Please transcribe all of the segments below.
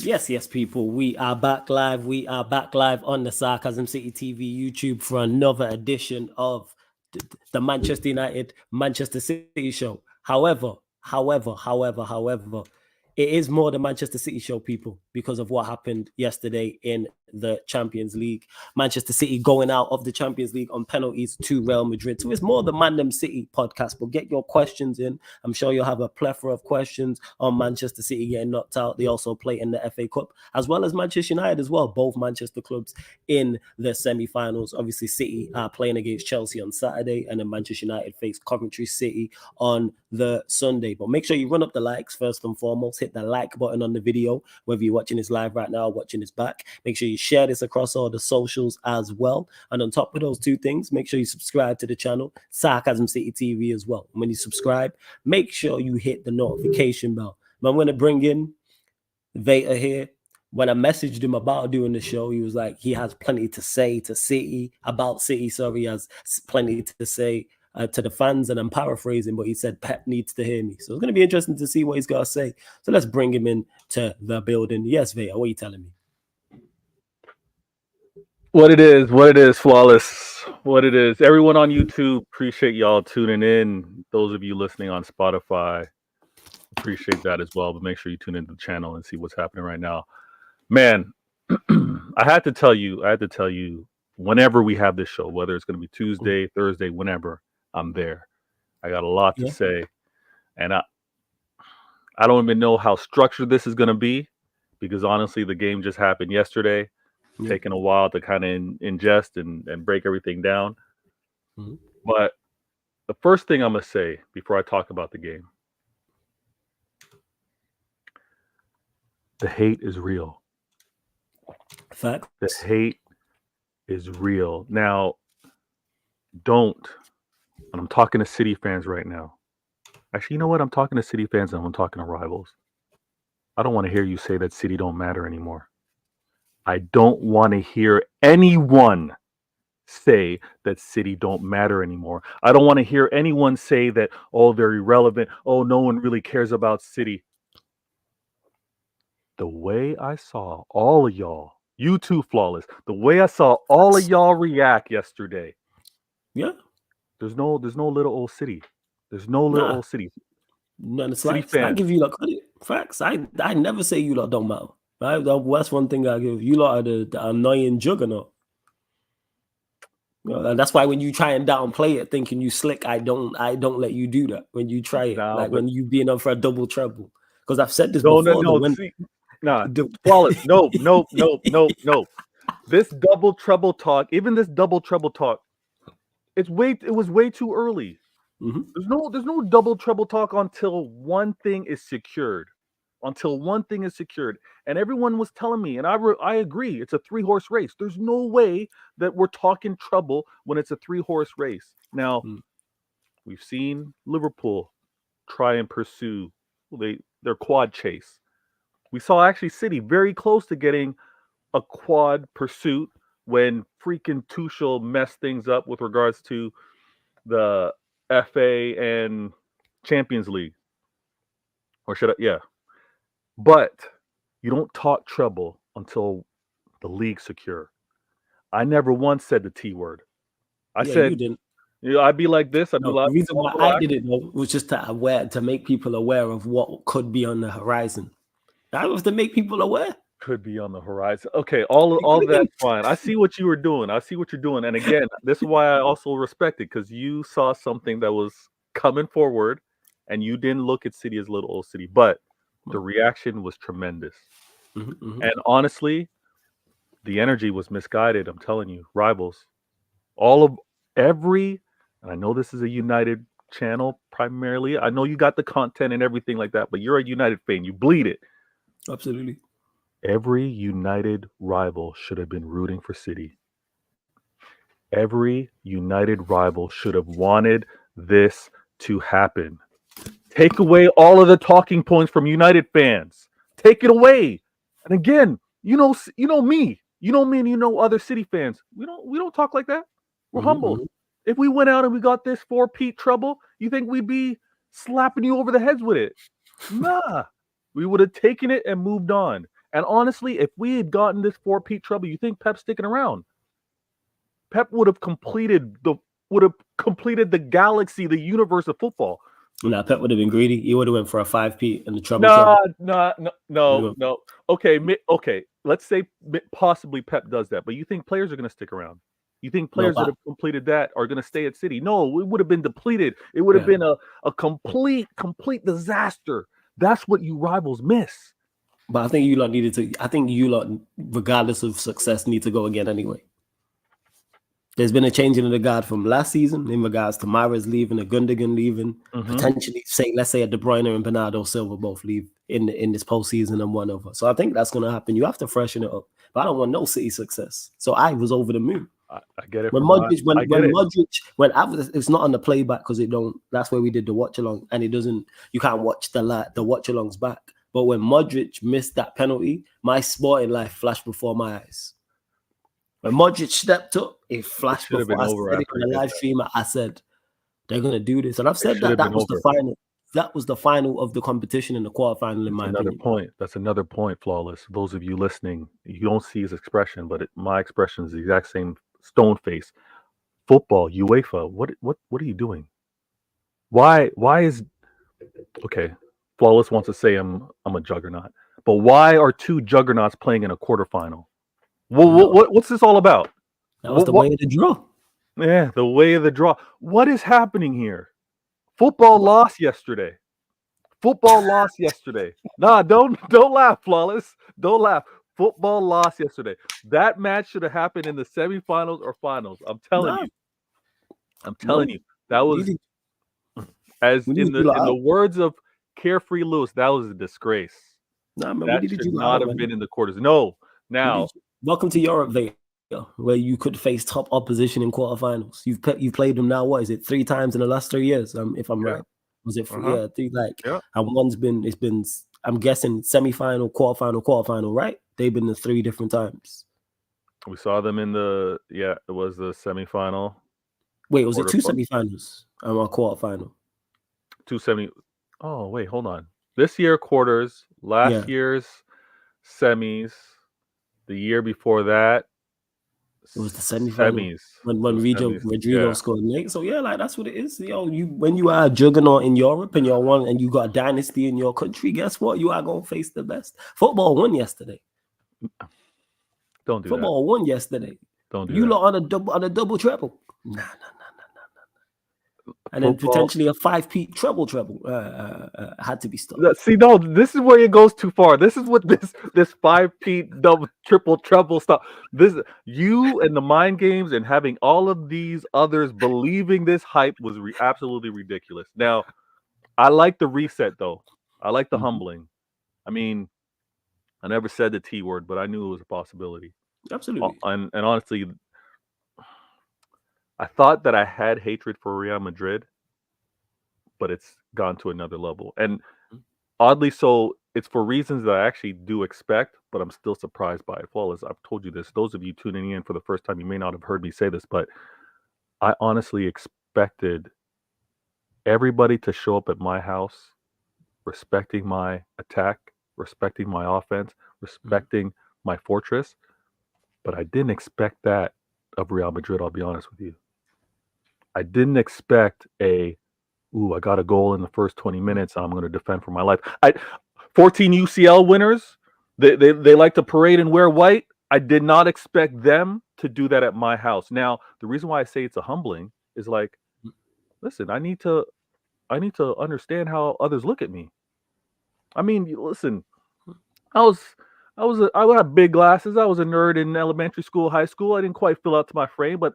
Yes, people. We are back live. We are back live on the Sarcasm City TV YouTube for another edition of the Manchester United Manchester City show. However, it is more the Manchester City show, people, because of what happened yesterday in the Champions League. Manchester City going out of the Champions League on penalties to Real Madrid. So it's more the Mandem City podcast. But get your questions in. I'm sure you'll have a plethora of questions on Manchester City getting knocked out. They also play in the FA Cup, as well as Manchester United as well. Both Manchester clubs in the semi-finals. Obviously, City are playing against Chelsea on Saturday, and then Manchester United face Coventry City on the Sunday. But make sure you run up the likes first and foremost. Hit the like button on the video, whether you're watching this live right now or watching this back. Make sure you share this across all the socials as well. And on top of those two things, make sure you subscribe to the channel, Sarcasm City TV as well. And when you subscribe, make sure you hit the notification bell. I'm going to bring in Veta here. When I messaged him about doing the show, he was like, he has plenty to say to City, about City, sorry, he has plenty to say to the fans, and I'm paraphrasing, but he said Pep needs to hear me. So it's going to be interesting to see what he's got to say. So let's bring him in to the building. Yes, Veta, what are you telling me? What it is, Flawless. What it is. Everyone on YouTube, appreciate y'all tuning in. Those of you listening on Spotify, appreciate that as well. But make sure you tune into the channel and see what's happening right now. Man, I had to tell you, whenever we have this show, whether it's going to be Tuesday, Thursday, whenever, I'm there. I got a lot to say. And I don't even know how structured this is going to be, because honestly, the game just happened yesterday. Taking a while to kind of ingest and break everything down. Mm-hmm. But the first thing I'm going to say before I talk about the game, the hate is real. Facts. The hate is real. Now, and I'm talking to City fans right now. Actually, you know what? I'm talking to City fans and I'm talking to rivals. I don't want to hear you say that City don't matter anymore. I don't want to hear anyone say that City don't matter anymore. I don't want to hear anyone say that, oh, they're irrelevant. Oh, no one really cares about City. The way I saw all of y'all, you too, Flawless, the way I saw all of y'all react yesterday. Yeah. There's no little old City. There's no little old City. None of City fans. I fans. give you like credit. Facts. I never say you lot don't matter. Right? That's one thing I give. You lot are the annoying juggernaut. And that's why when you try and downplay it, thinking you slick, I don't let you do that. When you try it, when you being up for a double treble, because I've said this before. Flawless. No. This double treble talk, even this double treble talk, it was way too early. Mm-hmm. There's no double treble talk until one thing is secured. And everyone was telling me, and I agree, it's a 3-horse race. There's no way that we're talking trouble when it's a 3-horse race. Now, we've seen Liverpool try and pursue their quad chase. We saw actually City very close to getting a quad pursuit when freaking Tuchel messed things up with regards to the FA and Champions League. Or should I? Yeah. But you don't talk treble until the league's secure. I never once said the T word. I said, you didn't. I'd be like this. I'd be like, the reason why I did it though was just to make people aware of what could be on the horizon. That was to make people aware. Could be on the horizon. Okay, all of that's fine. I see what you were doing. I see what you're doing. And again, this is why I also respect it, because you saw something that was coming forward and you didn't look at City as little old City. But the reaction was tremendous. Mm-hmm. And honestly, the energy was misguided. I'm telling you, rivals. And I know this is a United channel primarily. I know you got the content and everything like that, but you're a United fan. You bleed it. Absolutely. Every United rival should have been rooting for City. Every United rival should have wanted this to happen. Take away all of the talking points from United fans. Take it away. And again, you know me. You know me and you know other City fans. We don't talk like that. We're humble. Mm-hmm. If we went out and we got this 4-peat trouble, you think we'd be slapping you over the heads with it? Nah. We would have taken it and moved on. And honestly, if we had gotten this four-peat trouble, you think Pep's sticking around? Pep would have completed the galaxy, the universe of football. Nah, Pep would have been greedy. He would have went for a 5-peat and the trouble. No. Okay. Let's say possibly Pep does that, but you think players are going to stick around? You think players that have completed that are going to stay at City? No, it would have been depleted. It would have been a complete disaster. That's what you rivals miss. But I think you lot needed to. I think you lot, regardless of success, need to go again anyway. There's been a changing of the guard from last season in regards to Mahrez leaving, a Gundogan leaving, potentially let's say a De Bruyne and Bernardo Silva both leave in this postseason and one over. So I think that's going to happen. You have to freshen it up. But I don't want no City success. So I was over the moon. I get it. When Modric, it's not on the playback because it don't. That's where we did the watch along, and it doesn't. You can't watch the watch alongs back. But when Modric missed that penalty, my sporting life flashed before my eyes. When Modric stepped up, it flashed before I said it on the live stream. I said, they're going to do this. And I've said that was the final. That was the final of the competition in the quarterfinal, in my opinion. That's another point, Flawless. Those of you listening, you don't see his expression, but my expression is the exact same stone face. Football, UEFA, what are you doing? Why is... Okay, Flawless wants to say I'm a juggernaut. But why are two juggernauts playing in a quarterfinal? What's this all about? That was the way of the draw. Yeah, the way of the draw. What is happening here? Football lost yesterday. Nah, don't laugh, Flawless. Don't laugh. Football lost yesterday. That match should have happened in the semifinals or finals. I'm telling you. That was, as in the words of Carefree Lewis, that was a disgrace. Nah, man, that should not have been in the quarters. No. Now, welcome to Europe, Vega, where you could face top opposition in quarterfinals. You've played them now. What is it? 3 times in the last 3 years? If I'm right, was it? 3 and one's been. It's been. I'm guessing semifinal, quarterfinal. Right? They've been the 3 different times. We saw them in the. Yeah, it was the semifinal. Wait, was it 2 semifinals and a quarterfinal? 2 semi. Oh wait, hold on. This year quarters. Last year's semis. The year before that, it was the semis when Rodrigo scored late. So that's what it is. When you are a juggernaut in Europe and you got a dynasty in your country, guess what? You are gonna face the best. Football won yesterday. Don't do Football won yesterday. Don't do you that. lot on a double treble. Nah. And then potentially a 5-peat treble had to be stopped. See, no, this is where it goes too far. This is what this 5-peat double triple treble stuff. This, you and the mind games and having all of these others believing this hype was absolutely ridiculous. Now, I like the reset though. I like the humbling. I mean, I never said the T word, but I knew it was a possibility. Absolutely. And honestly, I thought that I had hatred for Real Madrid, but it's gone to another level. And oddly so, it's for reasons that I actually do expect, but I'm still surprised by it. Flawless, I've told you this. Those of you tuning in for the first time, you may not have heard me say this, but I honestly expected everybody to show up at my house respecting my attack, respecting my offense, respecting my fortress. But I didn't expect that of Real Madrid, I'll be honest with you. I didn't expect I got a goal in the first 20 minutes. I'm going to defend for my life. 14 UCL winners, they like to parade and wear white. I did not expect them to do that at my house. Now, the reason why I say it's a humbling is like, listen, I need to understand how others look at me. I mean, listen, I had big glasses. I was a nerd in elementary school, high school. I didn't quite fill out to my frame, but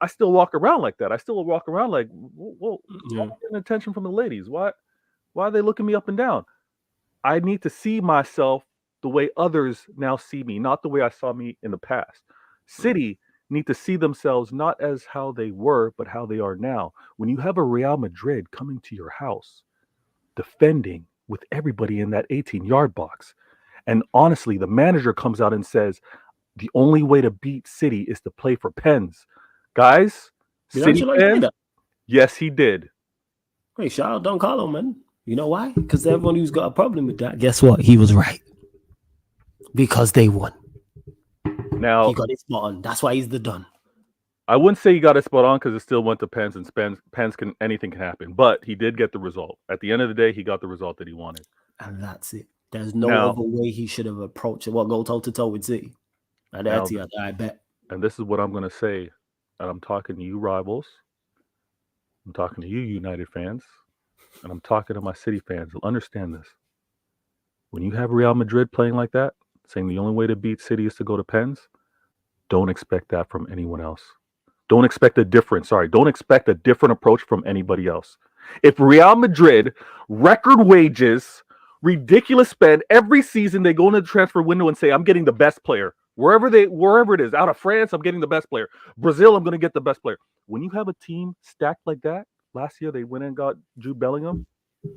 I still walk around like that. I still walk around like, whoa, why am I getting attention from the ladies? Why are they looking me up and down? I need to see myself the way others now see me, not the way I saw me in the past. City need to see themselves not as how they were, but how they are now. When you have a Real Madrid coming to your house, defending with everybody in that 18-yard box, and honestly, the manager comes out and says, the only way to beat City is to play for pens. Guys, City fans, yes, he did. Wait, shout out Don Carlo, man. You know why? Because everyone who's got a problem with that, guess what? He was right. Because they won. Now, He got it spot on. That's why he's the Don. I wouldn't say he got it spot on because it still went to Pens, and Pens can anything can happen. But he did get the result. At the end of the day, he got the result that he wanted. And that's it. There's no Now- other way he should have approached it. What, go toe to toe with City? And Now- Etihad, I bet. And this is what I'm going to say. And I'm talking to you, rivals. I'm talking to you, United fans. And I'm talking to my City fans. Understand this. When you have Real Madrid playing like that, saying the only way to beat City is to go to Pens, don't expect that from anyone else. Don't expect a different approach from anybody else. If Real Madrid, record wages, ridiculous spend, every season they go into the transfer window and say, I'm getting the best player. Wherever it is, out of France, I'm getting the best player. Brazil, I'm going to get the best player. When you have a team stacked like that, last year they went and got Jude Bellingham,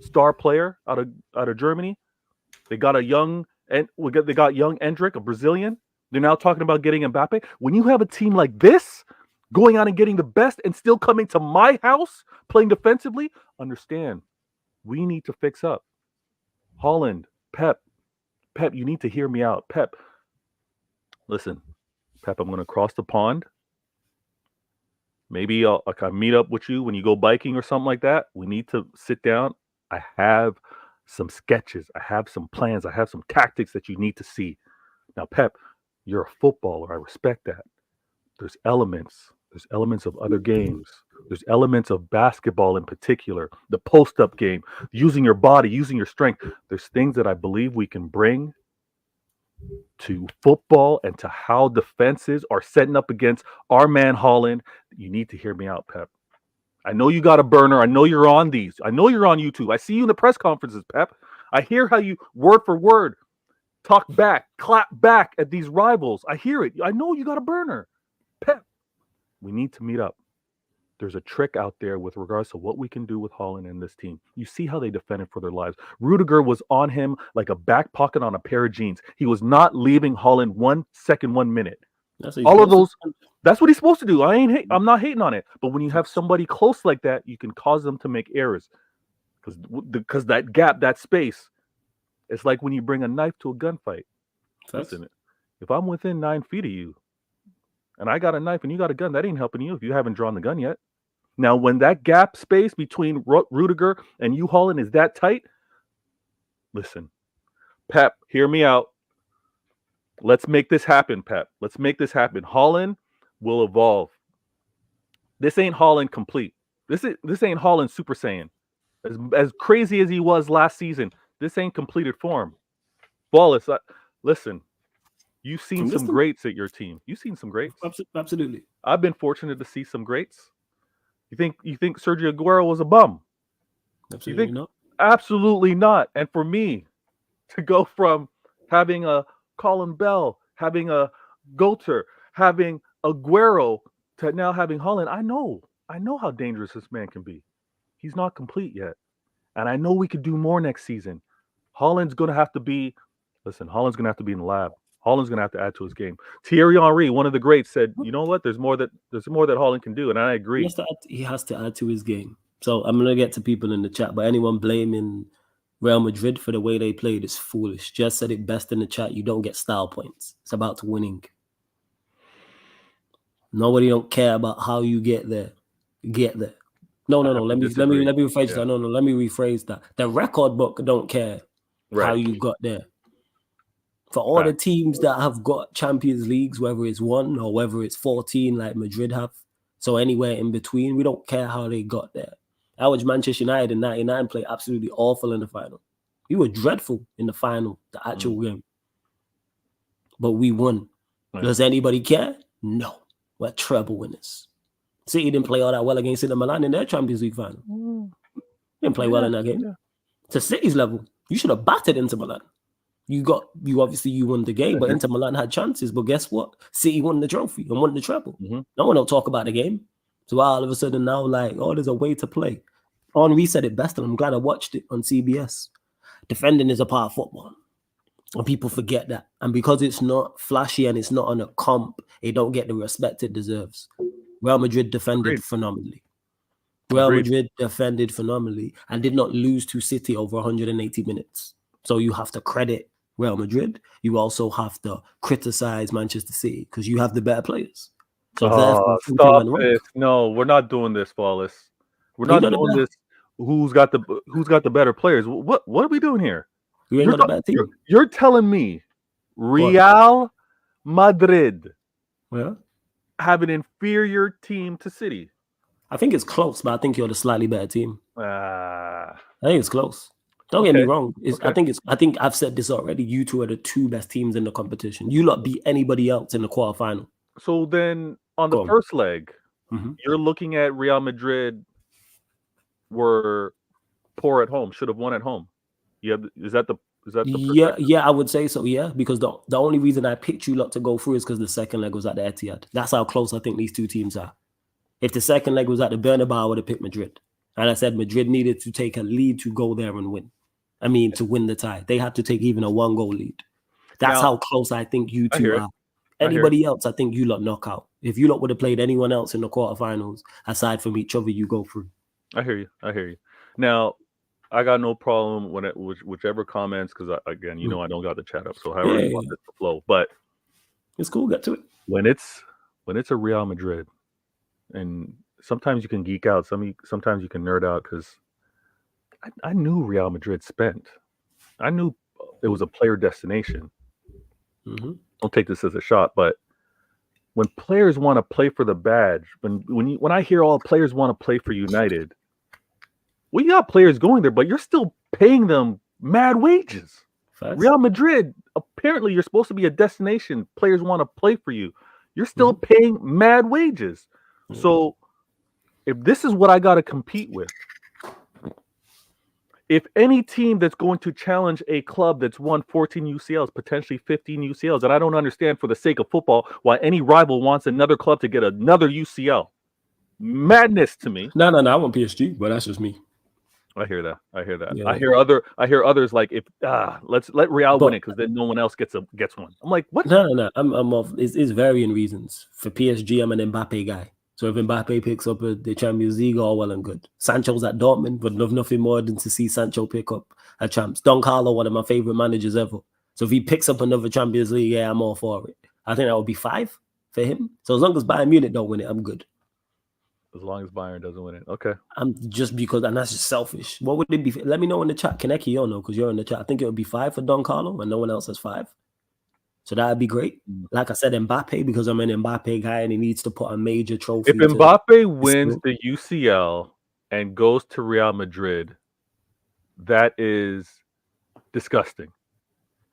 star player out of Germany. They got young Endrick, a Brazilian. They're now talking about getting Mbappe. When you have a team like this, going out and getting the best and still coming to my house, playing defensively, understand, we need to fix up. Holland, Pep, you need to hear me out. Pep, listen, Pep, I'm going to cross the pond. Maybe I'll meet up with you when you go biking or something like that. We need to sit down. I have some sketches. I have some plans. I have some tactics that you need to see. Now, Pep, you're a footballer. I respect that. There's elements of other games. There's elements of basketball in particular, the post-up game, using your body, using your strength. There's things that I believe we can bring to football and to how defenses are setting up against our man Holland. You need to hear me out, Pep. I know you got a burner. I know you're on these. I know you're on YouTube. I see you in the press conferences, Pep. I hear how you, word for word, talk back, clap back at these rivals. I hear it. I know you got a burner. Pep, we need to meet up. There's a trick out there with regards to what we can do with Holland and this team. You see how they defended for their lives. Rudiger was on him like a back pocket on a pair of jeans. He was not leaving Holland 1 second, 1 minute. All of those, that's what he's supposed to do. I'm not hating on it. But when you have somebody close like that, you can cause them to make errors. Because that gap, that space, it's like when you bring a knife to a gunfight. Listen, if I'm within 9 feet of you, and I got a knife and you got a gun, that ain't helping you if you haven't drawn the gun yet. Now, when that gap space between Rudiger and you, Holland, is that tight, listen, Pep, hear me out. Let's make this happen, Pep. Let's make this happen. Holland will evolve. This ain't Holland complete. This ain't Holland Super Saiyan. As crazy as he was last season, this ain't completed form. Wallace, listen. You've seen some greats at your team. You've seen some greats. Absolutely. I've been fortunate to see some greats. You think Sergio Aguero was a bum? Absolutely not. Absolutely not. And for me to go from having a Colin Bell, having a Goater, having Aguero to now having Holland, I know how dangerous this man can be. He's not complete yet. And I know we could do more next season. Holland's going to have to be in the lab. Holland's going to have to add to his game. Thierry Henry, one of the greats, said, "You know what? There's more that Holland can do," and I agree. He has to add to his game. So I'm going to get to people in the chat, but anyone blaming Real Madrid for the way they played is foolish. Just said it best in the chat. You don't get style points. It's about winning. Nobody don't care about how you get there. Get there. No. Let me rephrase that. No. Let me rephrase that. The record book don't care how you got there. For all the teams that have got Champions Leagues, whether it's 1 or whether it's 14 like Madrid have, so anywhere in between, we don't care how they got there. I watched Manchester United in 99 play absolutely awful in the final. We were dreadful in the final, the actual game. But we won. Right. Does anybody care? No. We're treble winners. City didn't play all that well against Inter Milan in their Champions League final. Didn't play well in that game. Yeah. To City's level, you should have battered Inter Milan. You won the game, but Inter Milan had chances. But guess what? City won the trophy and won the treble. No one will talk about the game. So all of a sudden now, there's a way to play. Henry said it best, and I'm glad I watched it on CBS. Defending is a part of football. And people forget that. And because it's not flashy and it's not on a comp, it don't get the respect it deserves. Real Madrid defended phenomenally. Madrid defended phenomenally and did not lose to City over 180 minutes. So you have to credit Real Madrid, you also have to criticize Manchester City because you have the better players. So therefore, something Stop went wrong. this! No, we're not doing this, Flawless. We're You not know the doing better. this. Who's got the better players? What are we doing here? You ain't got a better team. You're telling me What? Real Madrid Yeah. have an inferior team to City? I think it's close, but I think you're the slightly better team. Ah, I think it's close. Don't get me okay. wrong. I think I've said this already. You two are the two best teams in the competition. You lot beat anybody else in the quarterfinal. So then on the Go on. first leg, Mhm. you're looking at Real Madrid were poor at home, should have won at home. Is that the Yeah, I would say so. Yeah, because the only reason I picked you lot to go through is because the second leg was at the Etihad. That's how close I think these two teams are. If the second leg was at the Bernabeu, I would have picked Madrid. And I said Madrid needed to take a lead to go there and win. I mean, to win the tie. They had to take even a 1-goal lead. That's Now, how close I think you I two hear it. are. I hear it. Anybody else, I think you lot knock out. If you lot would have played anyone else in the quarterfinals, aside from each other, you go through. I hear you. Now, I got no problem when whichever comments, because again, you know, I don't got the chat up, so however you want this to flow. But it's cool. Get to it. When it's a Real Madrid, and sometimes you can geek out, sometimes you can nerd out, because I knew Real Madrid spent. I knew it was a player destination. Mm-hmm. Don't take this as a shot, but when players want to play for the badge, when I hear all players want to play for United, we got players going there, but you're still paying them mad wages. Facts. Real Madrid, apparently you're supposed to be a destination. Players want to play for you. You're still paying mad wages. So if this is what I got to compete with, if any team that's going to challenge a club that's won 14 UCLs, potentially 15 UCLs, and I don't understand for the sake of football why any rival wants another club to get another UCL. Madness to me. No, I want PSG, but that's just me. I hear that. Yeah. I hear others like, if let's let Real win it because then no one else gets one. I'm like, what? No. I'm off. It's varying reasons. For PSG, I'm an Mbappe guy. So if Mbappe picks up the Champions League, all well and good. Sancho's at Dortmund, but love nothing more than to see Sancho pick up a champs. Don Carlo, one of my favorite managers ever. So if he picks up another Champions League, yeah, I'm all for it. I think that would be 5 for him. So as long as Bayern Munich don't win it, I'm good. As long as Bayern doesn't win it, okay. I'm just because, and that's just selfish. What would it be? Let me know in the chat. Kaneki, you know, because you're in the chat. I think it would be 5 for Don Carlo, and no one else has 5. So that'd be great. Like I said, Mbappe, because I'm an Mbappe guy and he needs to put a major trophy. If Mbappe wins the UCL and goes to Real Madrid, that is disgusting.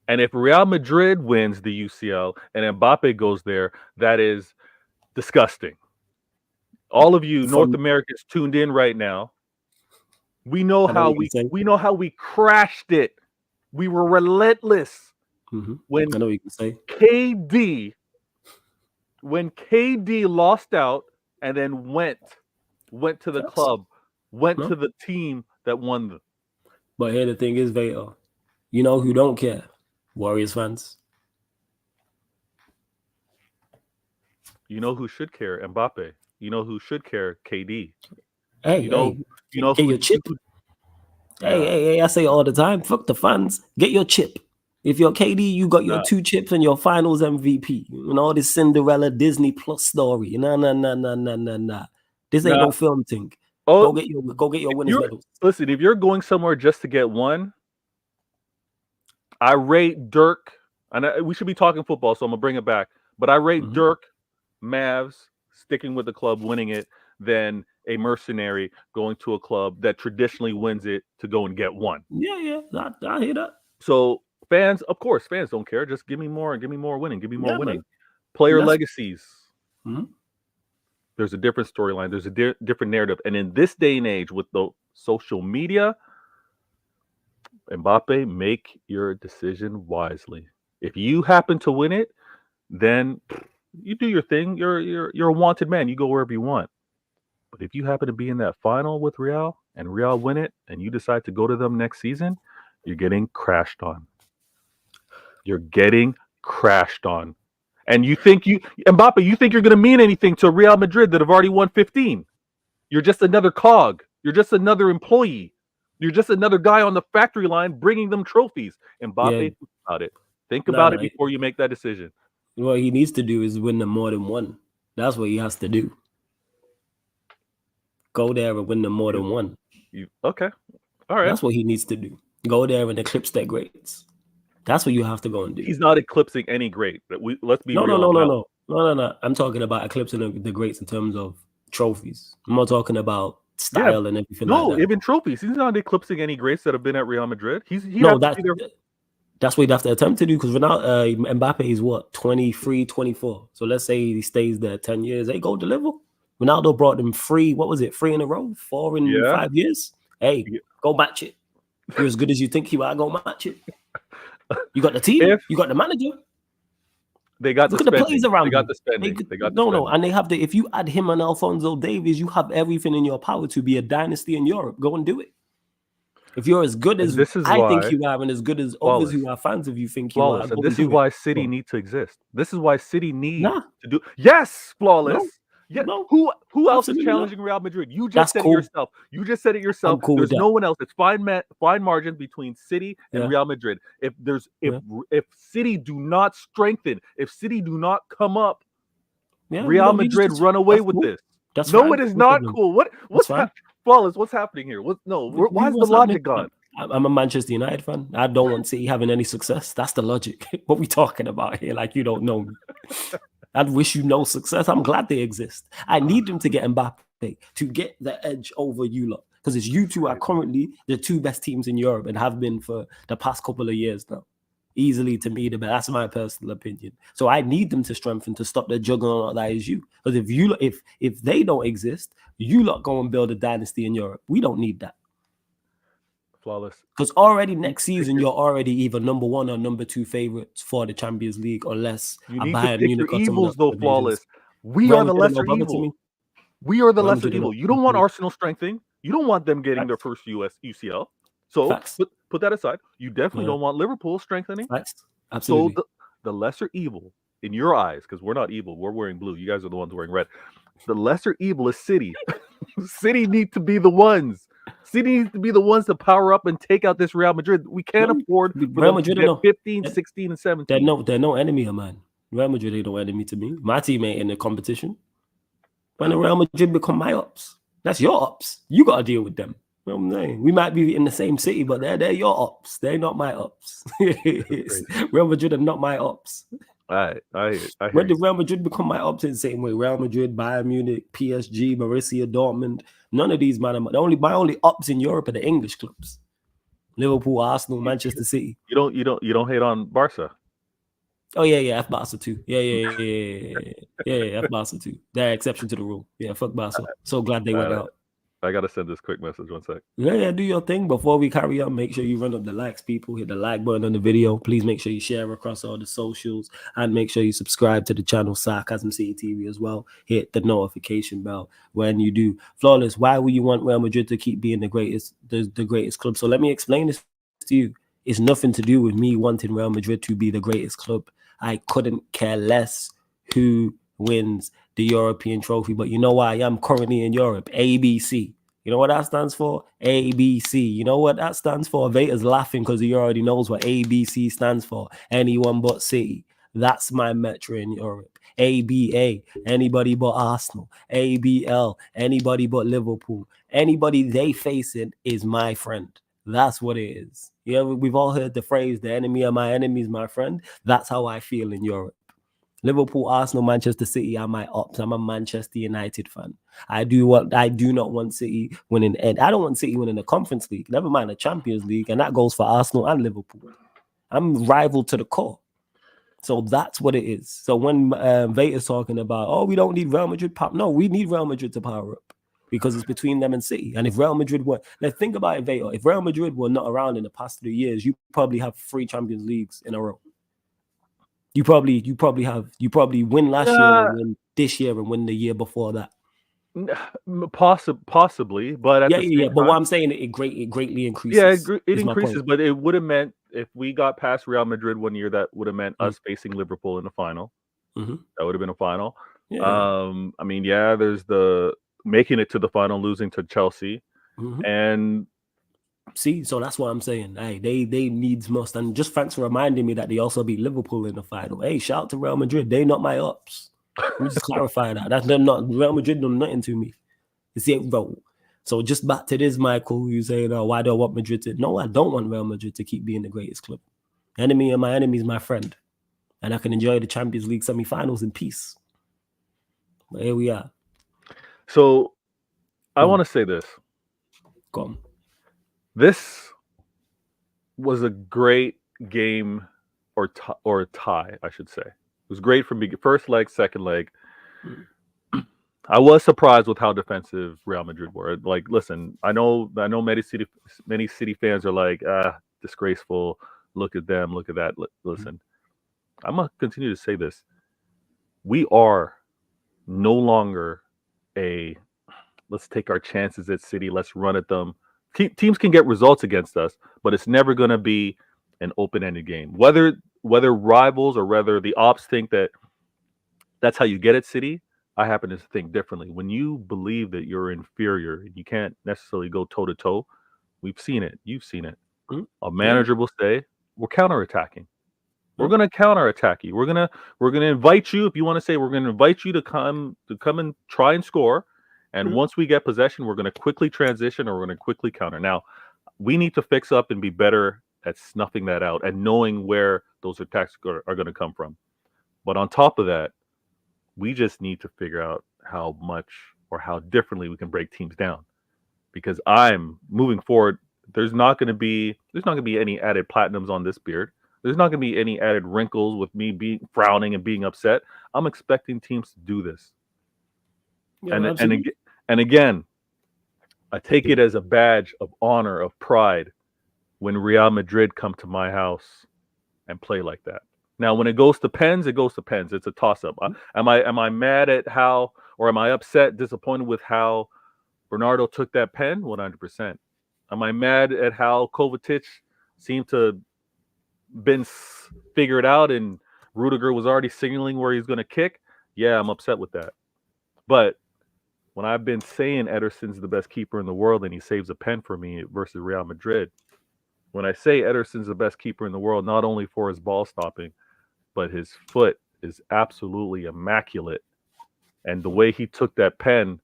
And if Real Madrid wins the UCL and Mbappe goes there, that is disgusting. All of you North Americans tuned in right now, we know how we crashed it. We were relentless. When I know you can say KD lost out and then went to the club, to the team that won them. But here the thing is, Vader, you know who don't care? Warriors fans. You know who should care? Mbappe. You know who should care? KD. Hey, you know get your chip. Hey, I say all the time, fuck the fans. Get your chip. If you're KD, you got your 2 chips and your finals MVP. And all this Cinderella Disney Plus story. Nah. This ain't no film thing. Go get your winners medals. Listen, if you're going somewhere just to get one, I rate Dirk, and we should be talking football, so I'm gonna bring it back. But I rate Dirk, Mavs sticking with the club, winning it, than a mercenary going to a club that traditionally wins it to go and get one. Yeah, I hear that. So fans, of course, fans don't care. Just give me more winning. Give me more winning. Man. Player legacies. There's a different storyline. There's a different narrative. And in this day and age with the social media, Mbappe, make your decision wisely. If you happen to win it, then you do your thing. You're a wanted man. You go wherever you want. But if you happen to be in that final with Real and Real win it and you decide to go to them next season, you're getting crashed on. And you think Mbappe, you think you're going to mean anything to Real Madrid that have already won 15. You're just another cog. You're just another employee. You're just another guy on the factory line bringing them trophies. Mbappe, about it. Think about it before you make that decision. What he needs to do is win them more than one. That's what he has to do. Go there and win them more than one. Okay. All right. That's what he needs to do. Go there and eclipse their greats. That's what you have to go and do. He's not eclipsing any great. Let's be real. No. I'm talking about eclipsing the greats in terms of trophies. I'm not talking about style and everything. No, like that. Even trophies. He's not eclipsing any greats that have been at Real Madrid. That's what he'd have to attempt to do, because Mbappe is what, 23, 24. So let's say he stays there 10 years. They go deliver. Ronaldo brought them 3 in a row? 4 in 5 years? Hey, go match it. You're as good as you think you are, go match it. You got the team, you got the manager. They got Look at the players around. They got the spending. And they have if you add him and Alphonso Davies, you have everything in your power to be a dynasty in Europe. Go and do it. If you're as good as I think you are, and as good as others who are fans of you think you are, and this is why City need to exist. This is why City need to do. Yes, flawless. Yeah. No, who else is challenging Real Madrid? You just said it yourself. There's no one else. It's fine margins between City and Real Madrid. If City do not strengthen, if City do not come up, Real Madrid run away with this. It is not cool. What's flawless? What's happening here? Why is the logic gone? I'm a Manchester United fan. I don't want City having any success. That's the logic. What we talking about here? Like, you don't know me. I'd wish you no success. I'm glad they exist. I need them to get Mbappe to get the edge over you lot, because it's you two are currently the 2 best teams in Europe and have been for the past couple of years now. Easily to me, but that's my personal opinion. So I need them to strengthen to stop the juggernaut that is you. Because if they don't exist, you lot go and build a dynasty in Europe. We don't need that. Flawless. Because already next season, you're already either number 1 or number 2 favorites for the Champions League, unless you need to pick your evils, though. Flawless. We are the lesser evil. We are the lesser evil. You don't want Arsenal strengthening. You don't want them getting their first UCL. So put that aside. You definitely don't want Liverpool strengthening. Absolutely. So the lesser evil in your eyes, because we're not evil, we're wearing blue. You guys are the ones wearing red. The lesser evil is City. City need to be the ones. City needs to be the ones to power up and take out this Real Madrid. We can't afford Real Madrid to get 15, 16, and 17. They're no enemy of mine. Real Madrid ain't no enemy to me. My team ain't in the competition. When the Real Madrid become my ops, that's your ops. You got to deal with them. You know what I'm saying? We might be in the same city, but they're your ops. They're not my ops. Real Madrid are not my ops. I when did Real Madrid become my ops in the same way? Real Madrid, Bayern Munich, PSG, Borussia Dortmund. None of these, man. My only ops in Europe are the English clubs. Liverpool, Arsenal, Manchester City. You don't hate on Barca. Oh yeah, F Barca too. Yeah, F Barca too. They're exception to the rule. Yeah, fuck Barca. So glad they went out. I gotta send this quick message. 1 sec. Yeah, do your thing. Before we carry on, make sure you run up the likes, people. Hit the like button on the video. Please make sure you share across all the socials, and make sure you subscribe to the channel Sarcasm City TV as well. Hit the notification bell when you do. Flawless, why would you want Real Madrid to keep being the greatest club? So let me explain this to you. It's nothing to do with me wanting Real Madrid to be the greatest club. I couldn't care less who wins the European trophy, but you know why I am currently in Europe? ABC. You know what that stands for? ABC. You know what that stands for? Vader's laughing because he already knows what ABC stands for. Anyone but City. That's my metro in Europe. ABA, anybody but Arsenal. ABL, anybody but Liverpool. Anybody they facing is my friend. That's what it is. Yeah, we've all heard the phrase, the enemy of my enemy is my friend. That's how I feel in Europe. Liverpool, Arsenal, Manchester City are my ops. I'm a Manchester United fan. I do not want City winning. And I don't want City winning the Conference League. Never mind the Champions League. And that goes for Arsenal and Liverpool. I'm rival to the core. So that's what it is. So when Vader's talking about, we don't need Real Madrid power. No, we need Real Madrid to power up, because it's between them and City. And if Real Madrid were, let's think about it, Vader. If Real Madrid were not around in the past 3 years, you probably have 3 Champions Leagues in a row. You probably win last year and win this year and win the year before that. Possibly, but at the same time, but what I'm saying, it greatly increases. Yeah, it increases, but it would have meant if we got past Real Madrid one year, that would have meant us facing Liverpool in the final. Mm-hmm. That would have been a final. Yeah. There's the making it to the final, losing to Chelsea, and See, so that's what I'm saying. Hey, they needs must, and just thanks for reminding me that they also beat Liverpool in the final. Hey, shout out to Real Madrid. They not my ups. Let me just clarify that. That's them not Real Madrid done nothing to me. You see it, bro. So just back to this, Michael. You saying, "Oh, why do I want Madrid to?" No, I don't want Real Madrid to keep being the greatest club. Enemy of my enemy is my friend, and I can enjoy the Champions League semi-finals in peace. But here we are. So I want to say this. Go on. This was a great game, or a tie, I should say. It was great from first leg, second leg. I was surprised with how defensive Real Madrid were. Like, listen, I know many City fans are like, disgraceful. Look at them. Look at that. Listen, I'm gonna continue to say this. We are no longer let's take our chances at City. Let's run at them. Teams can get results against us, but it's never going to be an open-ended game. Whether rivals or whether the ops think that that's how you get at City, I happen to think differently. When you believe that you're inferior, you can't necessarily go toe-to-toe. We've seen it. You've seen it. A manager will say, we're counterattacking. We're going to counterattack you. We're going to invite you, if you want to say, we're going to invite you to come and try and score. And once we get possession, we're going to quickly transition, or we're going to quickly counter. Now, we need to fix up and be better at snuffing that out and knowing where those attacks are going to come from. But on top of that, we just need to figure out how much or how differently we can break teams down. Because I'm moving forward, there's not going to be any added platinums on this beard. There's not going to be any added wrinkles with me frowning and being upset. I'm expecting teams to do this. Yeah, and again, I take it as a badge of honor, of pride, when Real Madrid come to my house and play like that. Now, when it goes to pens, it goes to pens. It's a toss-up. Am I mad at how, or am I upset, disappointed with how Bernardo took that pen? 100%. Am I mad at how Kovacic seemed to been figured out and Rudiger was already signaling where he's going to kick? Yeah, I'm upset with that. But when I've been saying Ederson's the best keeper in the world and he saves a pen for me versus Real Madrid, when I say Ederson's the best keeper in the world, not only for his ball stopping, but his foot is absolutely immaculate. And the way he took that pen,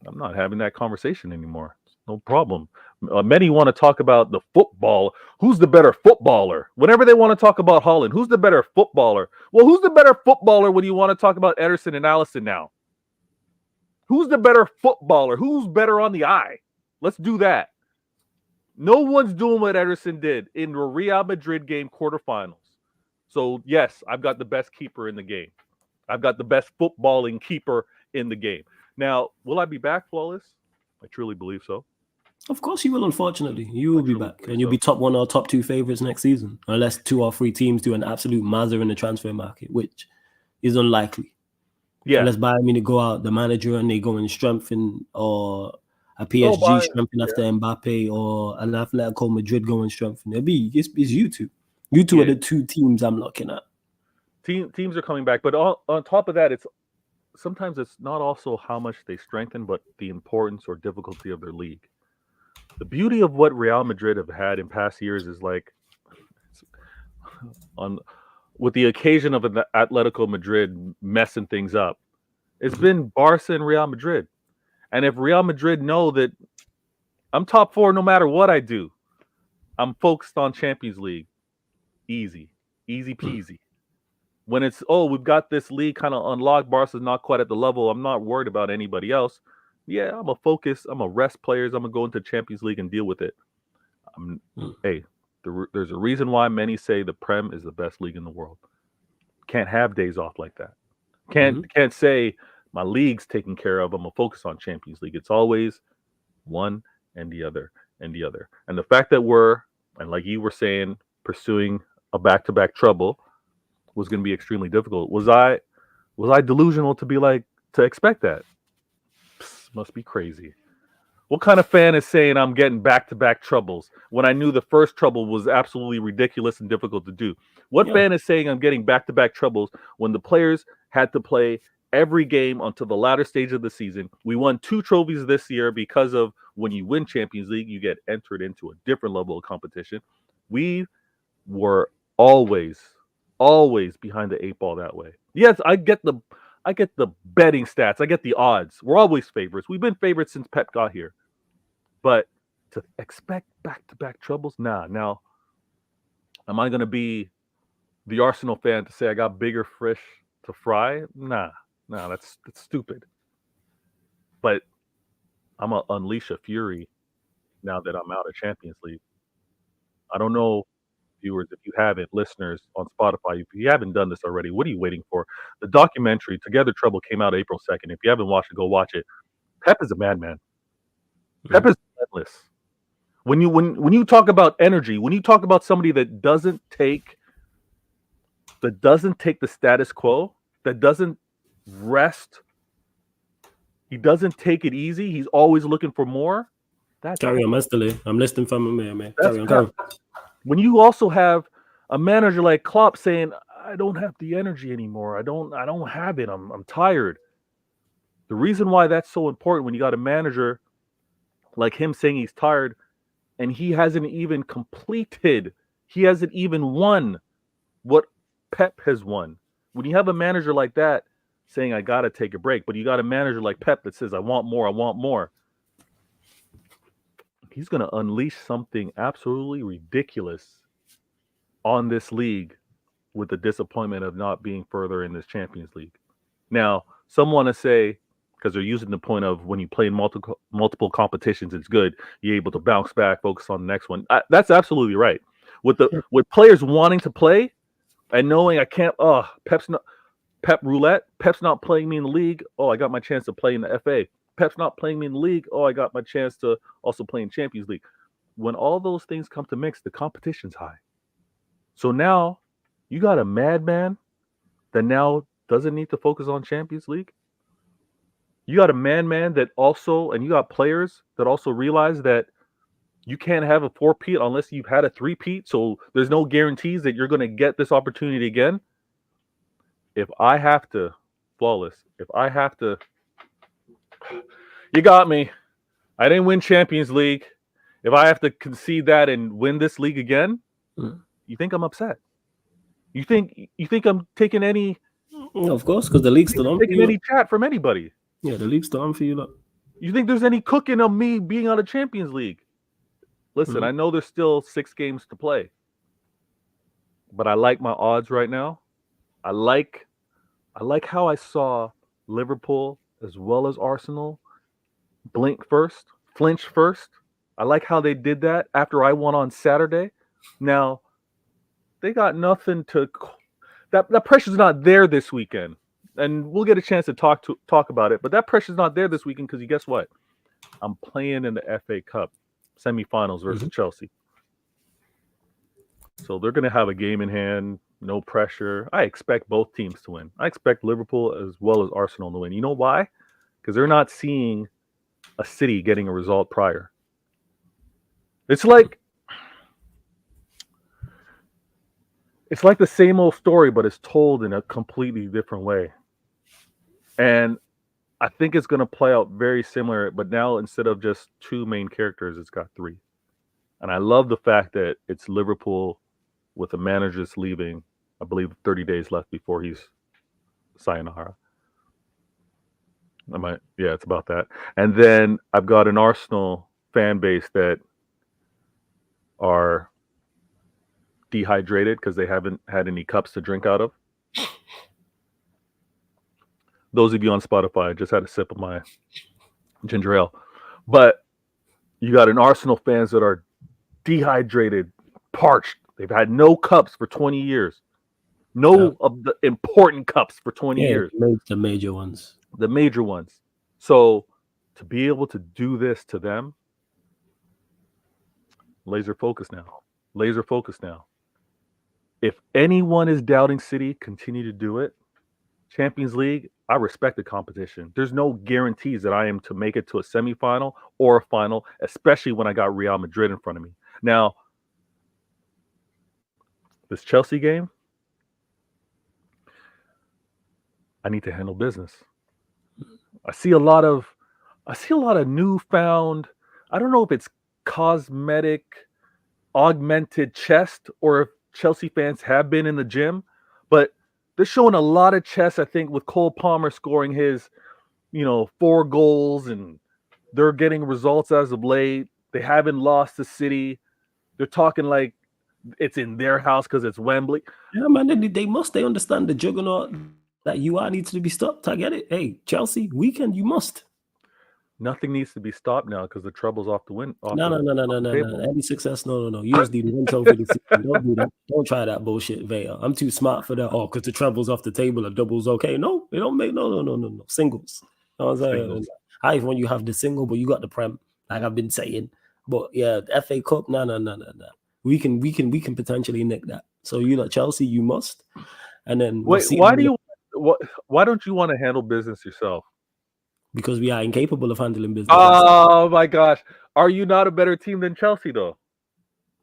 I'm not having that conversation anymore. No problem. Many want to talk about the football. Who's the better footballer? Whenever they want to talk about Holland, who's the better footballer? Well, who's the better footballer when you want to talk about Ederson and Alisson now? Who's the better footballer? Who's better on the eye? Let's do that. No one's doing what Ederson did in the Real Madrid game quarterfinals. So, yes, I've got the best keeper in the game. I've got the best footballing keeper in the game. Now, will I be back flawless? I truly believe so. Of course you will, unfortunately. You will be back. And you'll be top one or top two favorites next season. Unless 2 or 3 teams do an absolute mazzer in the transfer market, which is unlikely. Yeah. Unless Bayern Munich go out, the manager, and they go and strengthen, or a PSG strengthen after Mbappe, or an Atletico Madrid go and strengthen. It's you two. You two are the 2 teams I'm looking at. Teams are coming back. But on top of that, sometimes it's not also how much they strengthen, but the importance or difficulty of their league. The beauty of what Real Madrid have had in past years is like, with the occasion of the Atletico Madrid messing things up, it's been Barca and Real Madrid. And if Real Madrid know that I'm top 4 no matter what I do, I'm focused on Champions League. Easy peasy. When it's, we've got this league kind of unlocked, Barca's not quite at the level, I'm not worried about anybody else. Yeah, I'm a focus. I'm a rest players. I'm going to go into Champions League and deal with it. Hey, there's a reason why many say the Prem is the best league in the world. Can't have days off like that. Can't say my league's taken care of. I'm going to focus on Champions League. It's always one and the other and the other. And the fact that and like you were saying, pursuing a back-to-back trouble was going to be extremely difficult. Was I delusional to expect that? Must be crazy. What kind of fan is saying I'm getting back-to-back troubles when I knew the first trouble was absolutely ridiculous and difficult to do? What fan is saying I'm getting back-to-back troubles when the players had to play every game until the latter stage of the season. We won 2 trophies this year because of when you win Champions League, you get entered into a different level of competition. We were always behind the 8 ball that way. Yes, I get the betting stats. I get the odds. We're always favorites. We've been favorites since Pep got here. But to expect back-to-back troubles? Nah. Now, am I going to be the Arsenal fan to say I got bigger fish to fry? Nah, that's stupid. But I'm going to unleash a fury now that I'm out of Champions League. I don't know, viewers, if you haven't, listeners on Spotify, if you haven't done this already, what are you waiting for? The documentary, Together Trouble, came out April 2nd. If you haven't watched it, go watch it. Pep is a madman. Pep is relentless. When you talk about energy, when you talk about somebody that doesn't take the status quo, that doesn't rest, he doesn't take it easy, he's always looking for more. That's carry on, Masterly. I'm listening from man. Carry on. When you also have a manager like Klopp saying, I don't have the energy anymore. I don't have it. I'm tired. The reason why that's so important when you got a manager like him saying he's tired and he hasn't even won what Pep has won. When you have a manager like that saying, I got to take a break, but you got a manager like Pep that says, I want more. He's going to unleash something absolutely ridiculous on this league with the disappointment of not being further in this Champions League. Now, some want to say, because they're using the point of when you play in multiple competitions, it's good. You're able to bounce back, focus on the next one. That's absolutely right. With players wanting to play and knowing I can't, Pep roulette. Pep's not playing me in the league. Oh, I got my chance to play in the FA. Pep's not playing me in the league. Oh, I got my chance to also play in Champions League. When all those things come to mix, the competition's high. So now you got a madman that now doesn't need to focus on Champions League. You got a man that also, and you got players that also realize that you can't have a 4-peat unless you've had a 3-peat. So there's no guarantees that you're going to get this opportunity again. If I have to, you got me. I didn't win Champions League. If I have to concede that and win this league again, you think I'm upset? You think I'm taking any? Of course, because the league's still on. Taking any chat from anybody? Yeah, the league's still on for you, look. You think there's any cooking of me being out of Champions League? Listen, I know there's still 6 games to play, but I like my odds right now. I like how I saw Liverpool as well as Arsenal flinch first. I like how they did that after I won on Saturday. Now, they got nothing to... That pressure's not there this weekend. And we'll get a chance to talk about it. But that pressure's not there this weekend because guess what? I'm playing in the FA Cup semifinals versus Chelsea. So they're going to have a game in hand, no pressure. I expect both teams to win. I expect Liverpool as well as Arsenal to win. You know why? Because they're not seeing a City getting a result prior. It's like the same old story, but it's told in a completely different way. And I think it's going to play out very similar, but now instead of just 2 main characters, it's got 3. And I love the fact that it's Liverpool with the manager that's leaving, I believe 30 days left before he's sayonara. Yeah, it's about that. And then I've got an Arsenal fan base that are dehydrated because they haven't had any cups to drink out of. Those of you on Spotify, I just had a sip of my ginger ale. But you got an Arsenal fans that are dehydrated, parched. They've had no cups for 20 years. No of the important cups for 20 years. The major ones. The major ones. So to be able to do this to them, laser focus now. If anyone is doubting City, continue to do it. Champions League, I respect the competition. There's no guarantees that I am to make it to a semifinal or a final, especially when I got Real Madrid in front of me. Now, this Chelsea game, I need to handle business. I see a lot of newfound, I don't know if it's cosmetic augmented chest or if Chelsea fans have been in the gym, but they're showing a lot of chest, I think, with Cole Palmer scoring his, 4 goals, and they're getting results as of late. They haven't lost to City. They're talking like it's in their house because it's Wembley. Yeah, man, they understand the juggernaut that you are needs to be stopped. I get it. Hey, Chelsea, weekend, you must. Nothing needs to be stopped now because the trouble's off the win off No, the no, no, no, off no, the no, no. table. Any success? No, no, no. You just need one trophy this season. Don't do that. Don't try that bullshit, Vaya. I'm too smart for that. Oh, because the trebles off the table are doubles okay. No, they don't make no. Singles. You know what I'm saying? Singles. I even when you have the single, but you got the prem, like I've been saying. But yeah, the FA Cup, no. We can potentially nick that. So you know, Chelsea, you must. And then we'll Wait, see why don't you want to handle business yourself? because we are incapable of handling business ourselves. Oh my gosh. Are you not a better team than Chelsea though?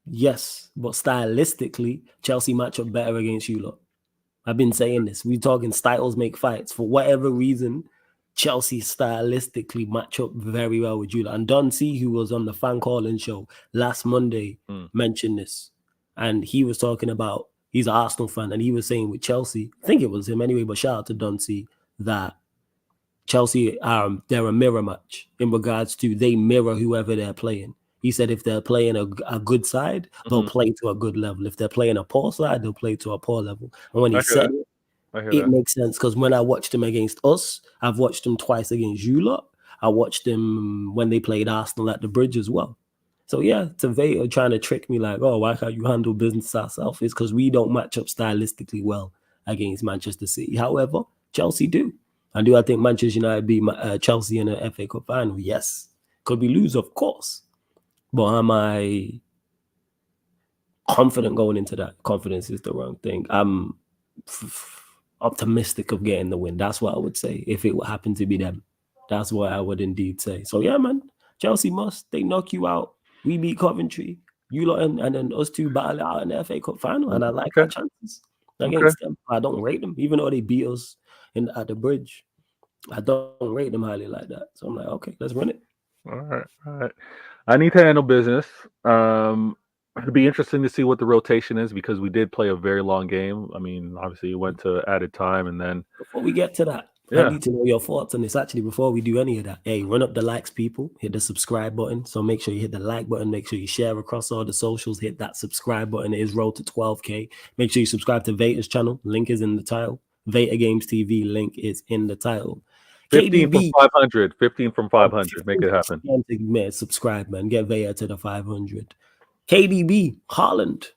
Yes, but stylistically, Chelsea match up better against you lot. I've been saying this. We're talking styles make fights. For whatever reason, Chelsea stylistically match up very well with you lot. And Don C, who was on the fan calling show last Monday, mentioned this. And he was talking about, he's an Arsenal fan, and he was saying with Chelsea, I think it was him anyway, but shout out to Don C, that Chelsea they're a mirror match in regards to they mirror whoever they're playing. He said if they're playing a good side, they'll play to a good level. If they're playing a poor side, they'll play to a poor level. And when he said it makes sense because when I watched him against us, I've watched him twice against you lot. I watched him when they played Arsenal at the Bridge as well. So yeah, Taveta trying to trick me like, oh, why can't you handle business ourselves? It's because we don't match up stylistically well against Manchester City. However, Chelsea do. And do I think Manchester United beat Chelsea in an FA Cup final? Yes. Could we lose? Of course. But am I confident going into that? Confidence is the wrong thing. I'm optimistic of getting the win. That's what I would say if it would happen to be them. That's what I would indeed say. So yeah, man, Chelsea must. They knock you out. We beat Coventry. You lot and then us two battle out in the FA Cup final. And I like our chances against them. I don't rate them, even though they beat us at the Bridge. I don't rate them highly like that. So I'm like, okay, let's run it. All right. I need to handle business. It'd be interesting to see what the rotation is because we did play a very long game. I mean, obviously, it went to added time, and then before we get to that, I need to know your thoughts on this. Actually, before we do any of that, hey, run up the likes, people. Hit the subscribe button. So make sure you hit the like button. Make sure you share across all the socials. Hit that subscribe button. It is road to 12K. Make sure you subscribe to Veta's channel. Link is in the title. Veta Games TV link is in the title. 15 from 500. 15 from 500. Make it happen. Man, subscribe, man. Get Veta to the 500. KDB, Haaland.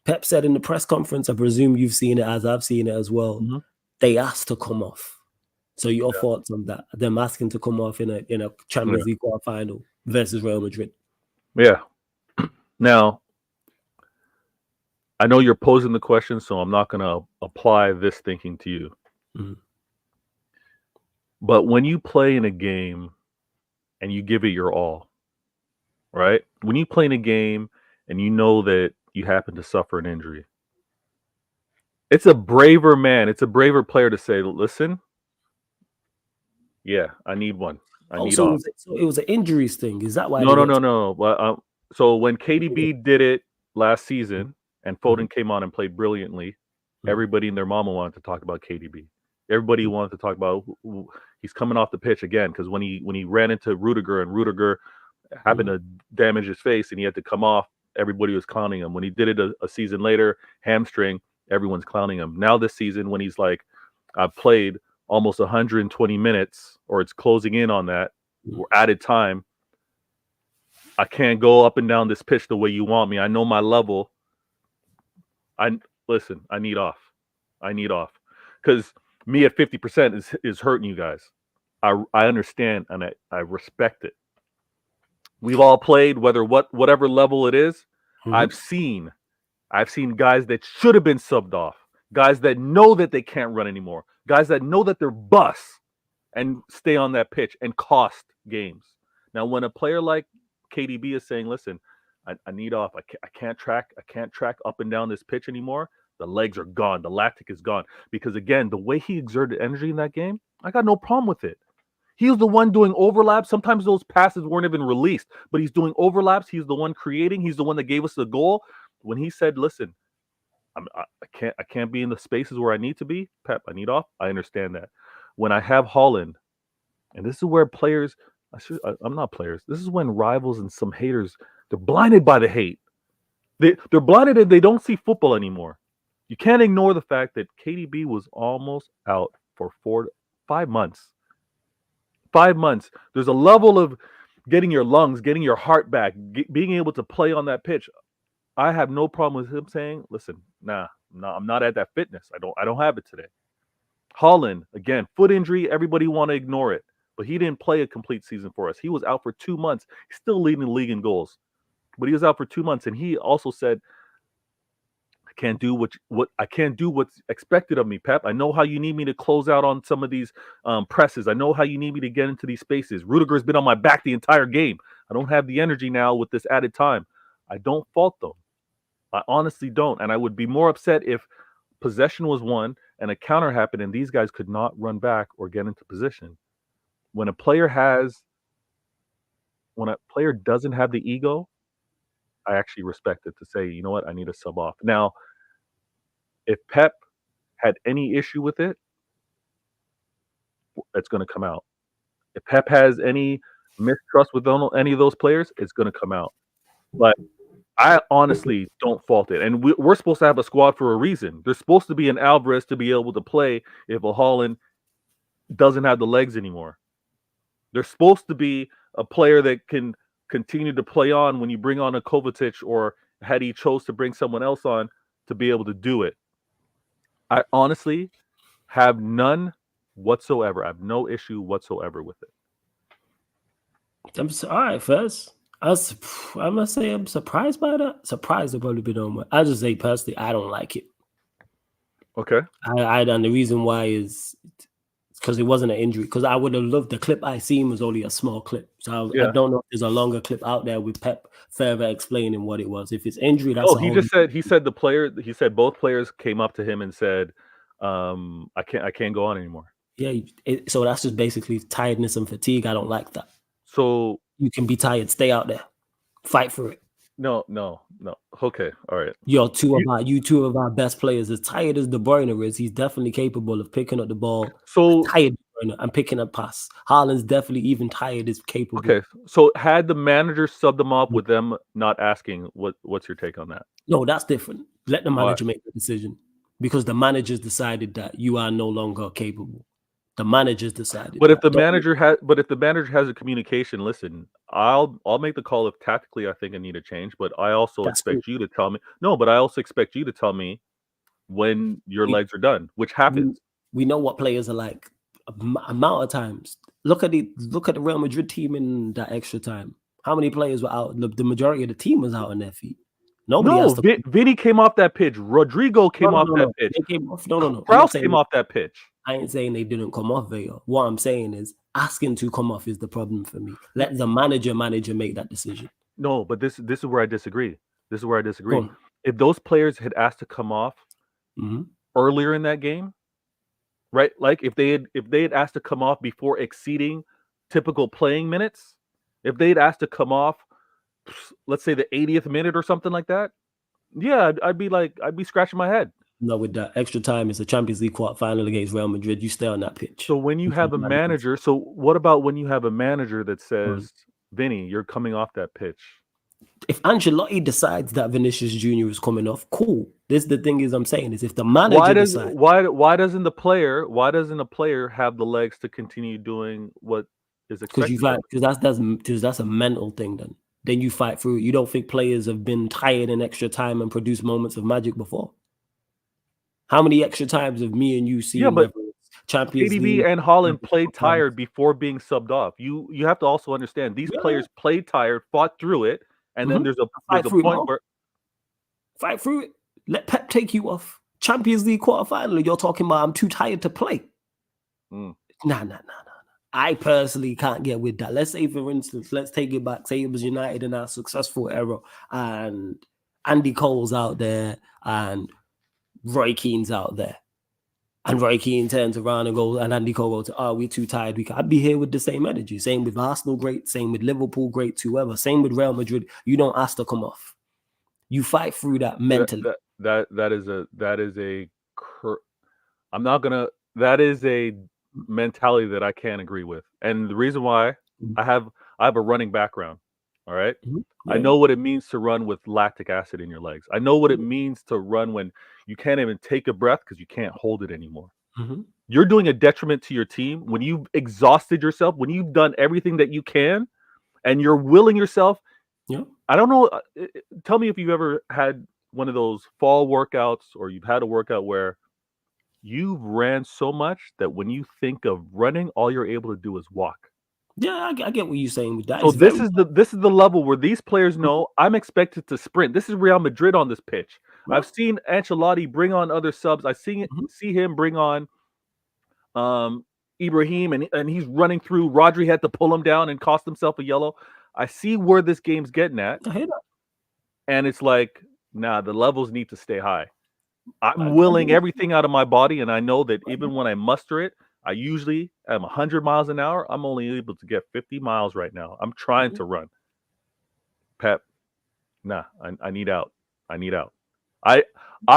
Pep said in the press conference, I presume you've seen it as I've seen it as well. Mm-hmm. They asked to come off. So your thoughts on that? Them asking to come off in a Champions League quarterfinal versus Real Madrid. Yeah. Now, I know you're posing the question, so I'm not going to apply this thinking to you. Mm-hmm. But when you play in a game and you give it your all, right? When you play in a game and you know that you happen to suffer an injury, it's a braver man. It's a braver player to say, listen, yeah, I need one. I need off. So it was an injuries thing. Is that why? No. Well, so when KDB did it last season and Foden came on and played brilliantly, everybody and their mama wanted to talk about KDB. Everybody wanted to talk about he's coming off the pitch again because when he ran into Rudiger and Rudiger happened to damage his face and he had to come off, everybody was clowning him. When he did it a season later, hamstring, everyone's clowning him. Now this season when he's like, I've played almost 120 minutes or it's closing in on that added time, I can't go up and down this pitch the way you want me. I know my level. I need off. I need off because me at 50% is hurting you guys. I understand and I respect it. We've all played whatever level it is. I've seen guys that should have been subbed off, guys that know that they can't run anymore, guys that know that they're bust and stay on that pitch and cost games. Now, when a player like KDB is saying, listen, I need off. I can't track up and down this pitch anymore. The legs are gone. The lactic is gone. Because again, the way he exerted energy in that game, I got no problem with it. He was the one doing overlaps. Sometimes those passes weren't even released, but he's doing overlaps. He's the one creating. He's the one that gave us the goal. When he said, "Listen, I can't be in the spaces where I need to be. Pep, I need off." I understand that. When I have Holland, and this is where players, I'm not players. This is when rivals and some haters, they're blinded by the hate. They're blinded and they don't see football anymore. You can't ignore the fact that KDB was almost out for 5 months. 5 months. There's a level of getting your lungs, getting your heart back, being able to play on that pitch. I have no problem with him saying, "Listen, I'm not at that fitness. I don't have it today." Holland, again, foot injury. Everybody want to ignore it, but he didn't play a complete season for us. He was out for 2 months. He's still leading the league in goals, but he was out for 2 months, and he also said, "I can't do what's expected of me, Pep. I know how you need me to close out on some of these presses. I know how you need me to get into these spaces. Rudiger's been on my back the entire game. I don't have the energy now with this added time." I don't fault them. I honestly don't. And I would be more upset if possession was won and a counter happened and these guys could not run back or get into position. When a player doesn't have the ego, I actually respect it to say, "You know what, I need to sub off." Now, if Pep had any issue with it, it's going to come out. If Pep has any mistrust with any of those players, it's going to come out. But I honestly don't fault it. And we're supposed to have a squad for a reason. There's supposed to be an Alvarez to be able to play if a Holland doesn't have the legs anymore. There's supposed to be a player that can continue to play on when you bring on a Kovacic, or had he chose to bring someone else on to be able to do it. I honestly have none whatsoever. I have no issue whatsoever with it. All right, first. I must say I'm surprised by that. Surprised to probably be done with. I just say personally, I don't like it. Okay. And the reason why is because it wasn't an injury. Because I would have loved the clip I seen was only a small clip. So I don't know if there's a longer clip out there with Pep further explaining what it was. If it's injury, that's he said both players came up to him and said, I can't go on anymore. Yeah, so that's just basically tiredness and fatigue. I don't like that. So you can be tired, stay out there, fight for it. No. Okay, all right. You two of our best players. As tired as De Bruyne is, he's definitely capable of picking up the ball. So tired and picking up pass. Haaland's definitely even tired is capable. Okay, so had the manager subbed them off with them not asking, what's your take on that? No, that's different. Let the manager make the decision, because the managers decided that you are no longer capable. The managers decided. But if the manager has a communication, listen, I'll make the call if tactically I think I need a change, but I also expect you to tell me. No, but I also expect you to tell me when your legs are done, which happens. We know what players are like. Amount of times. Look at the Real Madrid team in that extra time. How many players were out? The majority of the team was out on their feet. Vinny came off that pitch. Rodrigo came off that pitch. They came off. No. Kraus came off that pitch. I ain't saying they didn't come off, Vega. What I'm saying is asking to come off is the problem for me. Let the manager make that decision. No, but this is where I disagree. If those players had asked to come off earlier in that game, right? Like if they had asked to come off before exceeding typical playing minutes, if they'd asked to come off, let's say the 80th minute or something like that, yeah, I'd be scratching my head. No, with that extra time, it's a Champions League quarterfinal against Real Madrid. You stay on that pitch. So when you have a manager, so what about when you have a manager that says, Vinny, you're coming off that pitch? If Ancelotti decides that Vinicius Jr. is coming off, cool. The thing is, I'm saying is if the manager decides, why doesn't the player have the legs to continue doing what is expected? Because that's a mental thing. Then you fight through it. You don't think players have been tired in extra time and produced moments of magic before? How many extra times have me and you seen? Yeah, but Champions League and Haaland played tired before being subbed off. You have to also understand these players played tired, fought through it, and then there's a point where fight through it. Let Pep take you off. Champions League quarterfinal. You're talking about I'm too tired to play. Nah. I personally can't get with that. Let's say, for instance, let's take it back. Say it was United in our successful era, and Andy Cole's out there, and Roy Keane's out there. And Roy Keane turns around and goes, and Andy Cole goes, "Oh, we're too tired. I'd be here with the same energy. Same with Arsenal, great. Same with Liverpool, great. Whoever. Same with Real Madrid. You don't ask to come off. You fight through that mentally. That is a mentality that I can't agree with. And the reason why I have a running background. All right. Yeah. I know what it means to run with lactic acid in your legs. I know what it means to run when you can't even take a breath because you can't hold it anymore. You're doing a detriment to your team when you've exhausted yourself, when you've done everything that you can, and you're willing yourself. Yeah. I don't know. Tell me if you've ever had one of those fall workouts or you've had a workout where you've ran so much that when you think of running, all you're able to do is walk. Yeah, I get what you're saying with that. So this is the level where these players know I'm expected to sprint. This is Real Madrid on this pitch. Yeah. I've seen Ancelotti bring on other subs. I've seen see him bring on Ibrahim, and he's running through. Rodri had to pull him down and cost himself a yellow. I see where this game's getting at. I hear that. And it's like, nah, the levels need to stay high. I'm willing everything out of my body, and I know that even when I muster it, I usually am 100 miles an hour. I'm only able to get 50 miles right now. I'm trying to run. Pep, nah, I need out. I need out. I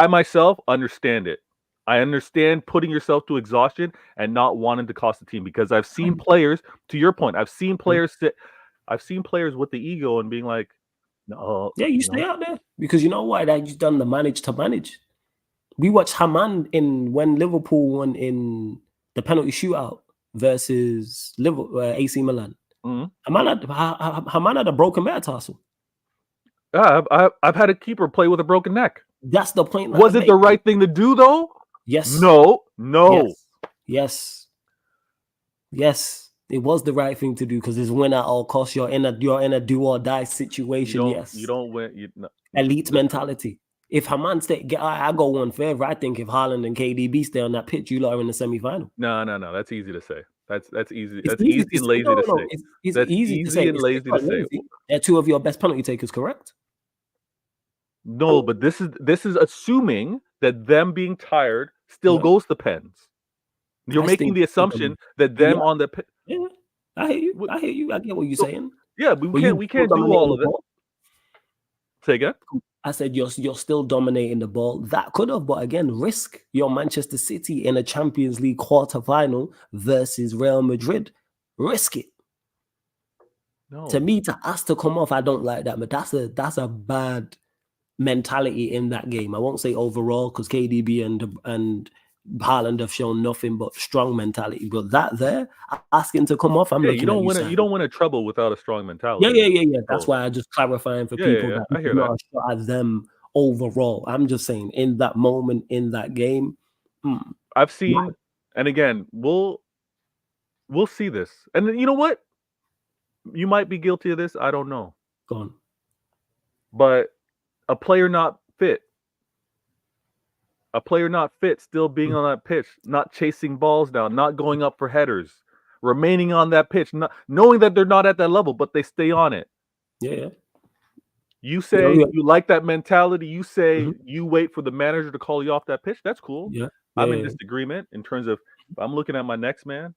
myself understand it. I understand putting yourself to exhaustion and not wanting to cost the team, because I've seen players, to your point, I've seen players with the ego and being like, no. Yeah, you stay out there because you know why? That you've done the manage to manage. We watched Haman when Liverpool won in the penalty shootout versus AC Milan. Haman had a broken metatarsal. I've had a keeper play with a broken neck. That's the point. Was it the right thing to do, though? Yes. No. Yes. It was the right thing to do because it's win at all costs. You're in a do or die situation. You don't win. Elite mentality. If Haman I go one further. I think if Haaland and KDB stay on that pitch, you lot are in the semi-final. No. That's easy to say. That's easy. That's easy and lazy to say. It's easy to say. And lazy to say. They're two of your best penalty takers, correct? No, but this is assuming that them being tired still goes to pens. You're making the assumption that them on the yeah. I hear you. I get what you're saying. Yeah, we can't do all of it. Say again? I said you're still dominating the ball. That could have, but again, risk your Manchester City in a Champions League quarterfinal versus Real Madrid. Risk it. No. To me, to ask to come off, I don't like that. But that's a bad mentality in that game. I won't say overall because KDB and Haaland have shown nothing but strong mentality. But that there, asking to come off, I'm looking. You don't win a treble without a strong mentality. Yeah. That's why I just clarifying for people that I hear not a shot at them overall. I'm just saying in that moment, in that game. I've seen, and again, we'll see this. And you know what? You might be guilty of this. I don't know. Go on. But a player not fit, still being on that pitch, not chasing balls down, not going up for headers, remaining on that pitch, not knowing that they're not at that level, but they stay on it. Yeah. You say you like that mentality. You say you wait for the manager to call you off that pitch. That's cool. Yeah. I'm in disagreement in terms of if I'm looking at my next man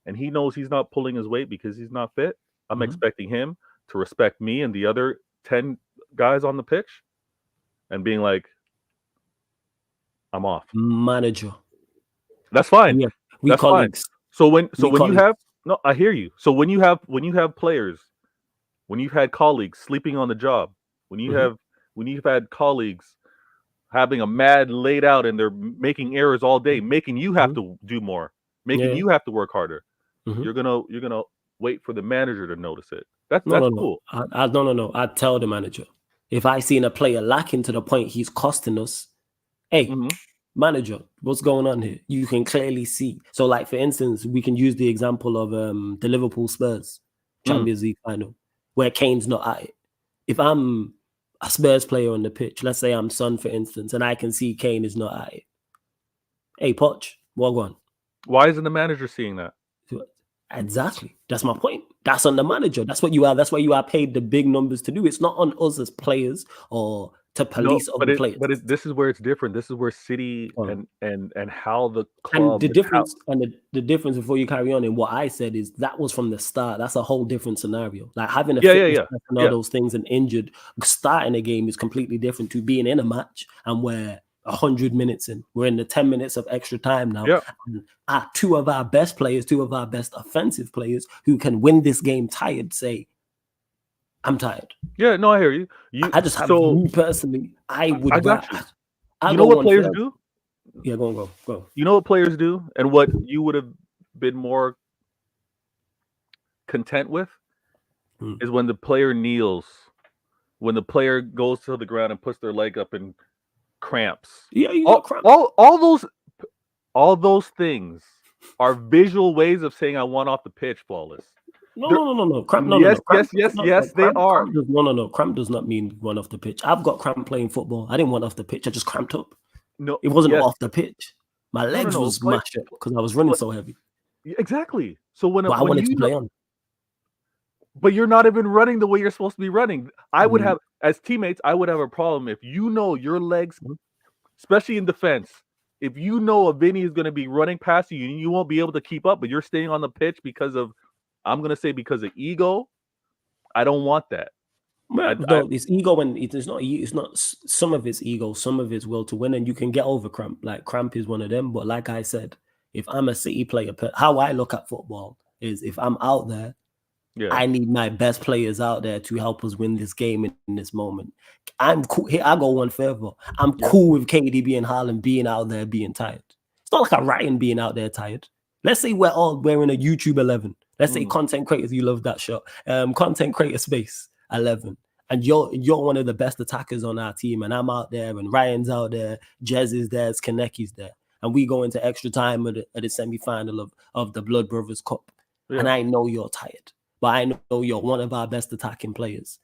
and he knows he's not pulling his weight because he's not fit, I'm expecting him to respect me and the other 10 guys on the pitch and being like, I'm off. Manager. That's fine. Yeah, that's colleagues. Fine. So when you have I hear you. So when you have players, when you've had colleagues sleeping on the job, when you've had colleagues having a mad laid out and they're making errors all day, making you have to do more, making you have to work harder. You're gonna wait for the manager to notice it. That's cool. No. I tell the manager if I seen a player lacking to the point he's costing us. Hey, manager, what's going on here? You can clearly see. So, like for instance, we can use the example of the Liverpool Spurs Champions League final, where Kane's not at it. If I'm a Spurs player on the pitch, let's say I'm Son, for instance, and I can see Kane is not at it. Hey, Poch, what on? Why isn't the manager seeing that? Exactly. That's my point. That's on the manager. That's what you are. That's why you are paid the big numbers to do. It's not on us as players or to police other players. This is where it's different. This is where City and how the club and the difference the difference before you carry on in what I said is that was from the start. That's a whole different scenario. Like having a fitness check and all those things and injured, starting a game is completely different to being in a match and we're 100 minutes in. We're in the 10 minutes of extra time now. Yeah. And two of our best players, two of our best offensive players who can win this game tired say, I'm tired. Yeah, no, I hear you. I just have me personally. I got you. You know what players do? Yeah, go. You know what players do, and what you would have been more content with is when the player kneels, when the player goes to the ground and puts their leg up and cramps. Yeah, you got cramps. All those things are visual ways of saying I want off the pitch, Flawless. No. Cramp, no. Yes, they are. No. Cramp does not mean run off the pitch. I've got cramp playing football. I didn't run off the pitch. I just cramped up. No, it wasn't off the pitch. My legs was smashed up because I was running so heavy. Exactly. So when I wanted to play on. But you're not even running the way you're supposed to be running. I would have, as teammates, I would have a problem if you know your legs, especially in defense, if you know a Vinny is going to be running past you and you won't be able to keep up, but you're staying on the pitch because of, I'm going to say because of ego, I don't want that. It's ego, and it's not some of it's ego, some of it's will to win, and you can get over cramp. Like cramp is one of them. But like I said, if I'm a City player, how I look at football is if I'm out there, I need my best players out there to help us win this game in this moment. I'm cool. Here, I go one further. I'm cool with KDB and Haaland being out there being tired. It's not like a Ryan being out there tired. Let's say we're all wearing a YouTube 11. Let's say content creators, you love that shot. Content creator space 11. And you're one of the best attackers on our team, and I'm out there, and Ryan's out there, Jez is there, Skaneki's there, and we go into extra time at the semi-final of the Blood Brothers Cup, and I know you're tired, but I know you're one of our best attacking players.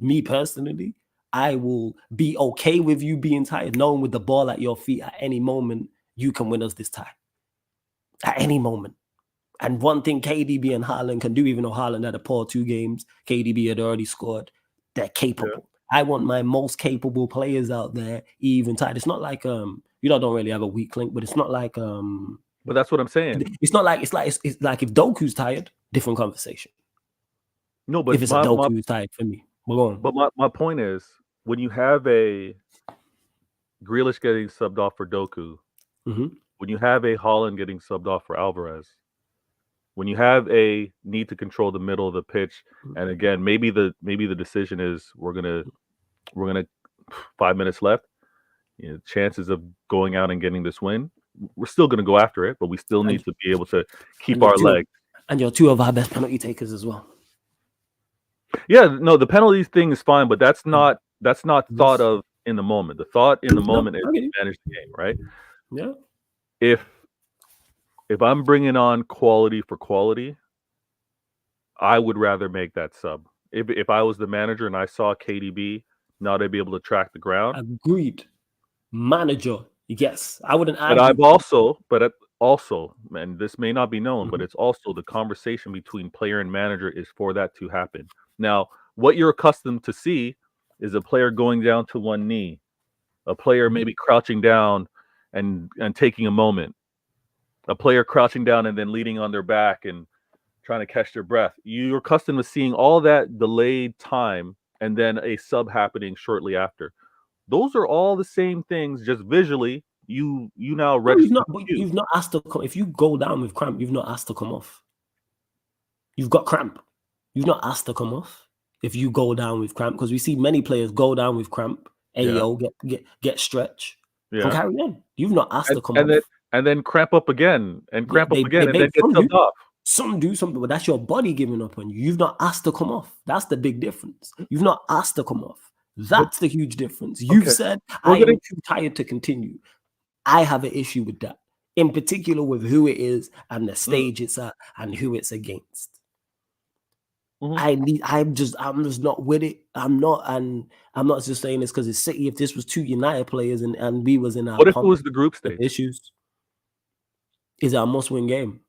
Me personally, I will be okay with you being tired, knowing with the ball at your feet at any moment, you can win us this tie. At any moment. And one thing KDB and Haaland can do, even though Haaland had a poor 2 games, KDB had already scored, they're capable. Yeah. I want my most capable players out there, even tired. It's not like don't really have a weak link, but it's not like But that's what I'm saying. It's not like it's like if Doku's tired, different conversation. No, but if it's a Doku who's tired for me, we're going. But my point is, when you have a Grealish getting subbed off for Doku, when you have a Haaland getting subbed off for Alvarez, when you have a need to control the middle of the pitch, and again, maybe the decision is we're gonna 5 minutes left. Chances of going out and getting this win, we're still gonna go after it, but we still need to be able to keep our legs. And you're 2 of our best penalty takers as well. Yeah, no, the penalties thing is fine, but that's not thought of in the moment. The thought in the moment is to manage the game, right? Yeah. If I'm bringing on quality for quality, I would rather make that sub. If I was the manager and I saw KDB not be able to track the ground. Agreed. Manager, yes. I wouldn't argue. But also, and this may not be known, but it's also the conversation between player and manager is for that to happen. Now, what you're accustomed to see is a player going down to one knee, a player maybe crouching down and taking a moment. A player crouching down and then leaning on their back and trying to catch their breath. You're accustomed to seeing all that delayed time and then a sub happening shortly after. Those are all the same things, just visually. You now register. You've not asked to come. If you go down with cramp, you've not asked to come off. You've got cramp. You've not asked to come off. If you go down with cramp, because we see many players go down with cramp. Get stretch. And carry on. You've not asked to come off. And then cramp up again, and cramp up again, and then get subbed off. Some do something, but that's your body giving up on you. You've not asked to come off. That's the big difference. You've not asked to come off. That's the huge difference. You've said, I am too tired to continue. I have an issue with that, in particular with who it is and the stage it's at and who it's against. I'm just not with it. I'm not just saying this because it's City. If this was 2 United players and we was in our what if it was the group stage issues? Is it a must-win game?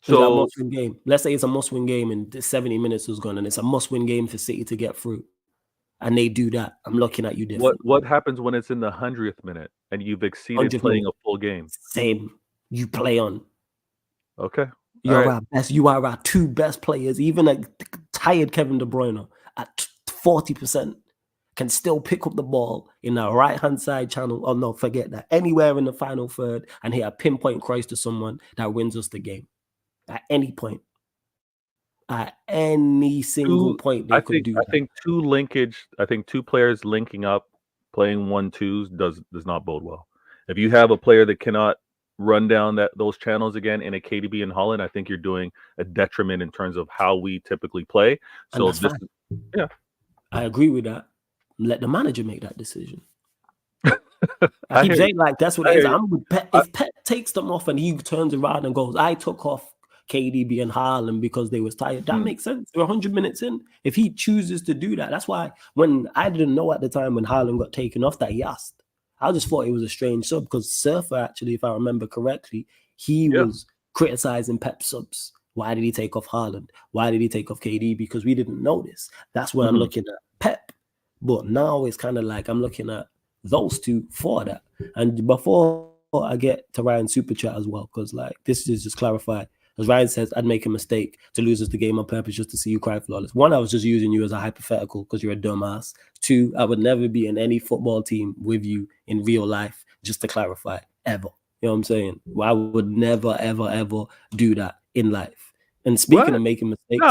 So a must-win game. Let's say it's a must-win game and 70 minutes is gone, and it's a must-win game for City to get through. and they do that, I'm looking at you What different. happens when it's in the 100th minute and you've exceeded 100 playing minutes, a full game? same. You play on. Okay. All You're right. our best. You are our two best players. Even a tired Kevin De Bruyne at 40% can still pick up the ball in the right-hand side channel. Oh, no, forget that. Anywhere in the final third and hit a pinpoint cross to someone that wins us the game. At any point. At any single point, they could do that. I think two players linking up, playing 1-2s does not bode well. If you have a player that cannot run down those channels again in a KDB and Holland, I think you're doing a detriment in terms of how we typically play. And So that's fine. I agree with that. Let the manager make that decision. I keep saying like that's what it is. I'm with Pep. If Pep takes them off and he turns around and goes, I took off KDB and Haaland because they was tired, that makes sense. We're 100 minutes in. If he chooses to do that, that's why when I didn't know at the time when Haaland got taken off that he asked. I just thought it was a strange sub because Surfer actually, if I remember correctly, he was criticizing Pep subs. Why did he take off Haaland? Why did he take off KD? Because we didn't notice. That's where I'm looking at Pep. But now it's kind of like I'm looking at those two for that. And before I get to Ryan Super Chat as well, because like this is just clarified. As Ryan says, I'd make a mistake to lose us the game on purpose just to see you cry flawless. One, I was just using you as a hypothetical because you're a dumbass. Two, I would never be in any football team with you in real life, just to clarify, ever. You know what I'm saying? Well, I would never, ever, ever do that in life. And speaking of making mistakes,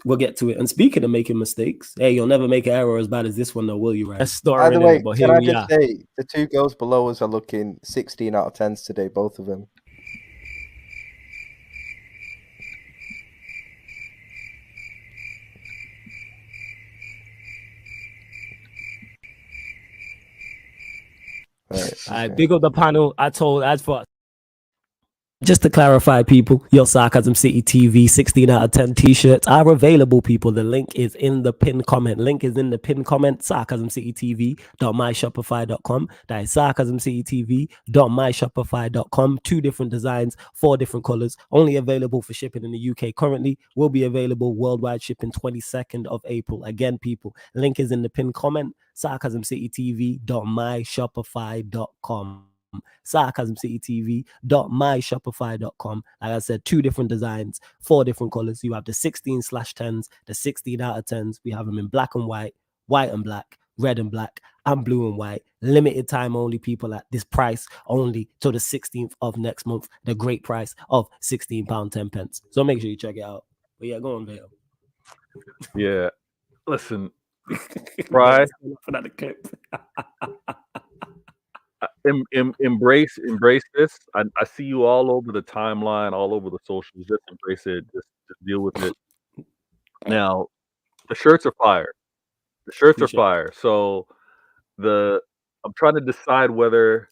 we'll get to it. And speaking of making mistakes, hey, you'll never make an error as bad as this one, though, will you, Ryan? By the way, can I just say the two girls below us are looking 16 out of 10s today, both of them. Right, big up the panel. Just to clarify, people, your Sarcasm City TV 16 out of 10 t-shirts are available, people. The link is in the pinned comment. sarcasmcitytv.myshopify.com. That is sarcasmcitytv.myshopify.com. 2 different designs, 4 different colors, only available for shipping in the UK currently. Will be available worldwide shipping 22nd of April. Again, people, link is in the pinned comment. sarcasmcitytv.myshopify.com. sarcasmcitytv.myshopify.com. Like I said, 2 different designs, 4 different colors. You have the 16/10s, the 16 out of 10s. We have them in black and white and black, red and black, and blue and white. Limited time only, people, at this price only till the 16th of next month. The great price of £16.10. So make sure you check it out. But yeah, go on, Vale. Yeah, listen, Fry. Another clip. Embrace this. I see you all over the timeline, all over the socials. Just embrace it. Just deal with it. Now, the shirts are fire. So I'm trying to decide whether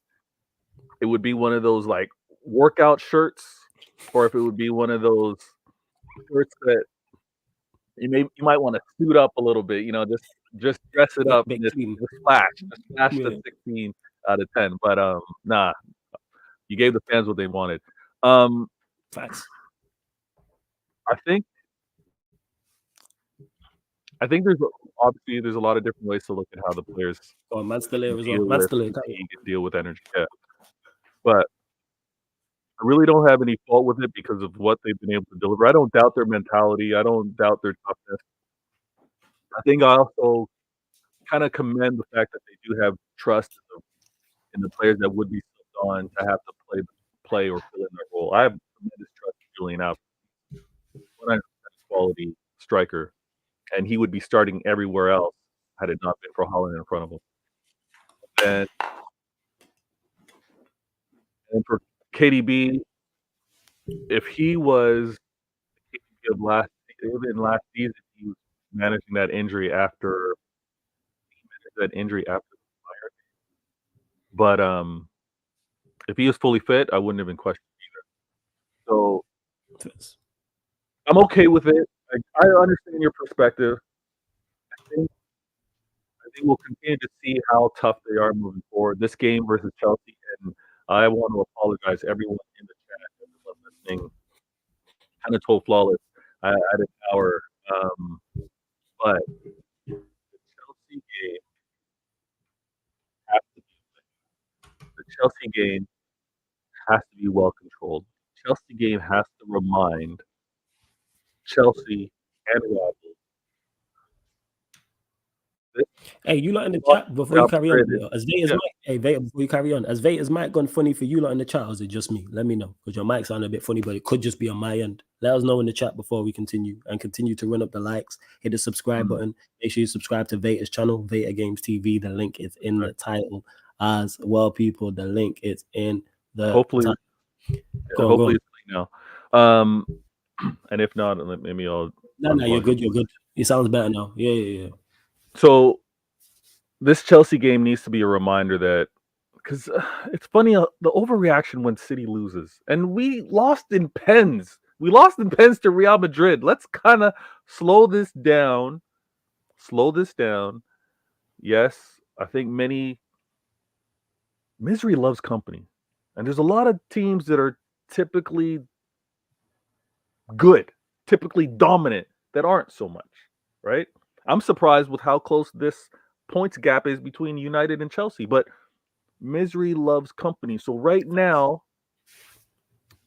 it would be one of those like workout shirts, or if it would be one of those shirts that you might want to suit up a little bit. You know, just dress it up and just splash the 16 out of 10. But nah, you gave the fans what they wanted. Facts. I think there's a lot of different ways to look at how the players deal with energy. Yeah. But I really don't have any fault with it because of what they've been able to deliver. I don't doubt their mentality. I don't doubt their toughness. I think I also kind of commend the fact that they do have trust in the players that would be subbed on to have to play or fill in their role. I have tremendous trust in Julian Alvarez. 100% quality striker, and he would be starting everywhere else had it not been for Holland in front of him. And for KDB, if he was last season, he was managing that injury after the fire. But if he was fully fit, I wouldn't have been questioned either. So I'm okay with it. I understand your perspective. I think we'll continue to see how tough they are moving forward. This game versus Chelsea, and I want to apologize to everyone in the chat, everyone listening. Kind of told Flawless I had an hour, But the Chelsea game has to the Chelsea game has to be well controlled. Chelsea game has to remind Chelsea and rivals. Hey, you lot in the chat before you carry on. As Vader's Yeah. mic, hey Vader, before you carry on, as Vader's mic gone funny for you lot in the chat, or is it just me? Let me know, because your mic sounded a bit funny, but it could just be on my end. Let us know in the chat before we continue, and continue to run up the likes, hit the subscribe button. Make sure you subscribe to Vader's channel, Vader Games TV. The link is in the title as well, people. The link is in the hopefully go on. it's now. And if not, maybe I'll. No, you're good. You're good. It sounds better now. Yeah. So this Chelsea game needs to be a reminder that, because it's funny, the overreaction when City loses, and we lost in pens. We lost in pens to Real Madrid. Let's kind of slow this down. Yes, I think misery loves company, and there's a lot of teams that are typically good, typically dominant, that aren't so much, right? I'm surprised with how close this points gap is between United and Chelsea, but misery loves company. So right now,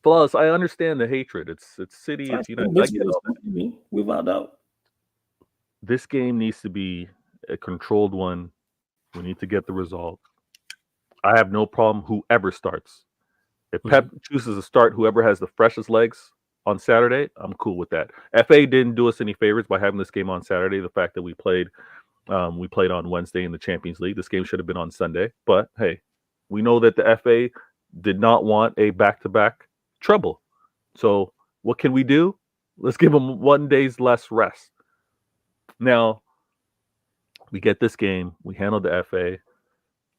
plus I understand the hatred. It's City, it's United. I get all that. Without doubt. This game needs to be a controlled one. We need to get the result. I have no problem whoever starts. If Pep chooses to start whoever has the freshest legs on Saturday, I'm cool with that. FA didn't do us any favors by having this game on Saturday. The fact that we played on Wednesday in the Champions League. This game should have been on Sunday. But hey, we know that the FA did not want a back-to-back trouble. So what can we do? Let's give them 1 day's less rest. Now, we get this game. We handled the FA.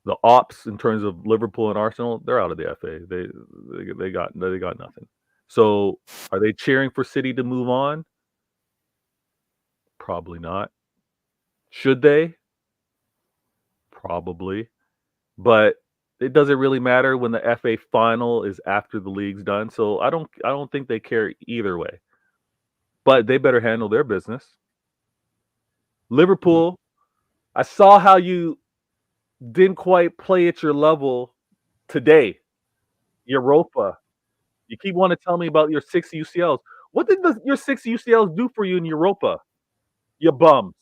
The ops in terms of Liverpool and Arsenal, they're out of the FA. They got nothing. So are they cheering for City to move on? Probably not. Should they? Probably. But it doesn't really matter when the FA final is after the league's done. So I don't think they care either way. But they better handle their business. Liverpool, I saw how you didn't quite play at your level today. Europa. You keep wanting to tell me about your 6 UCLs. What did your 6 UCLs do for you in Europa? You bums.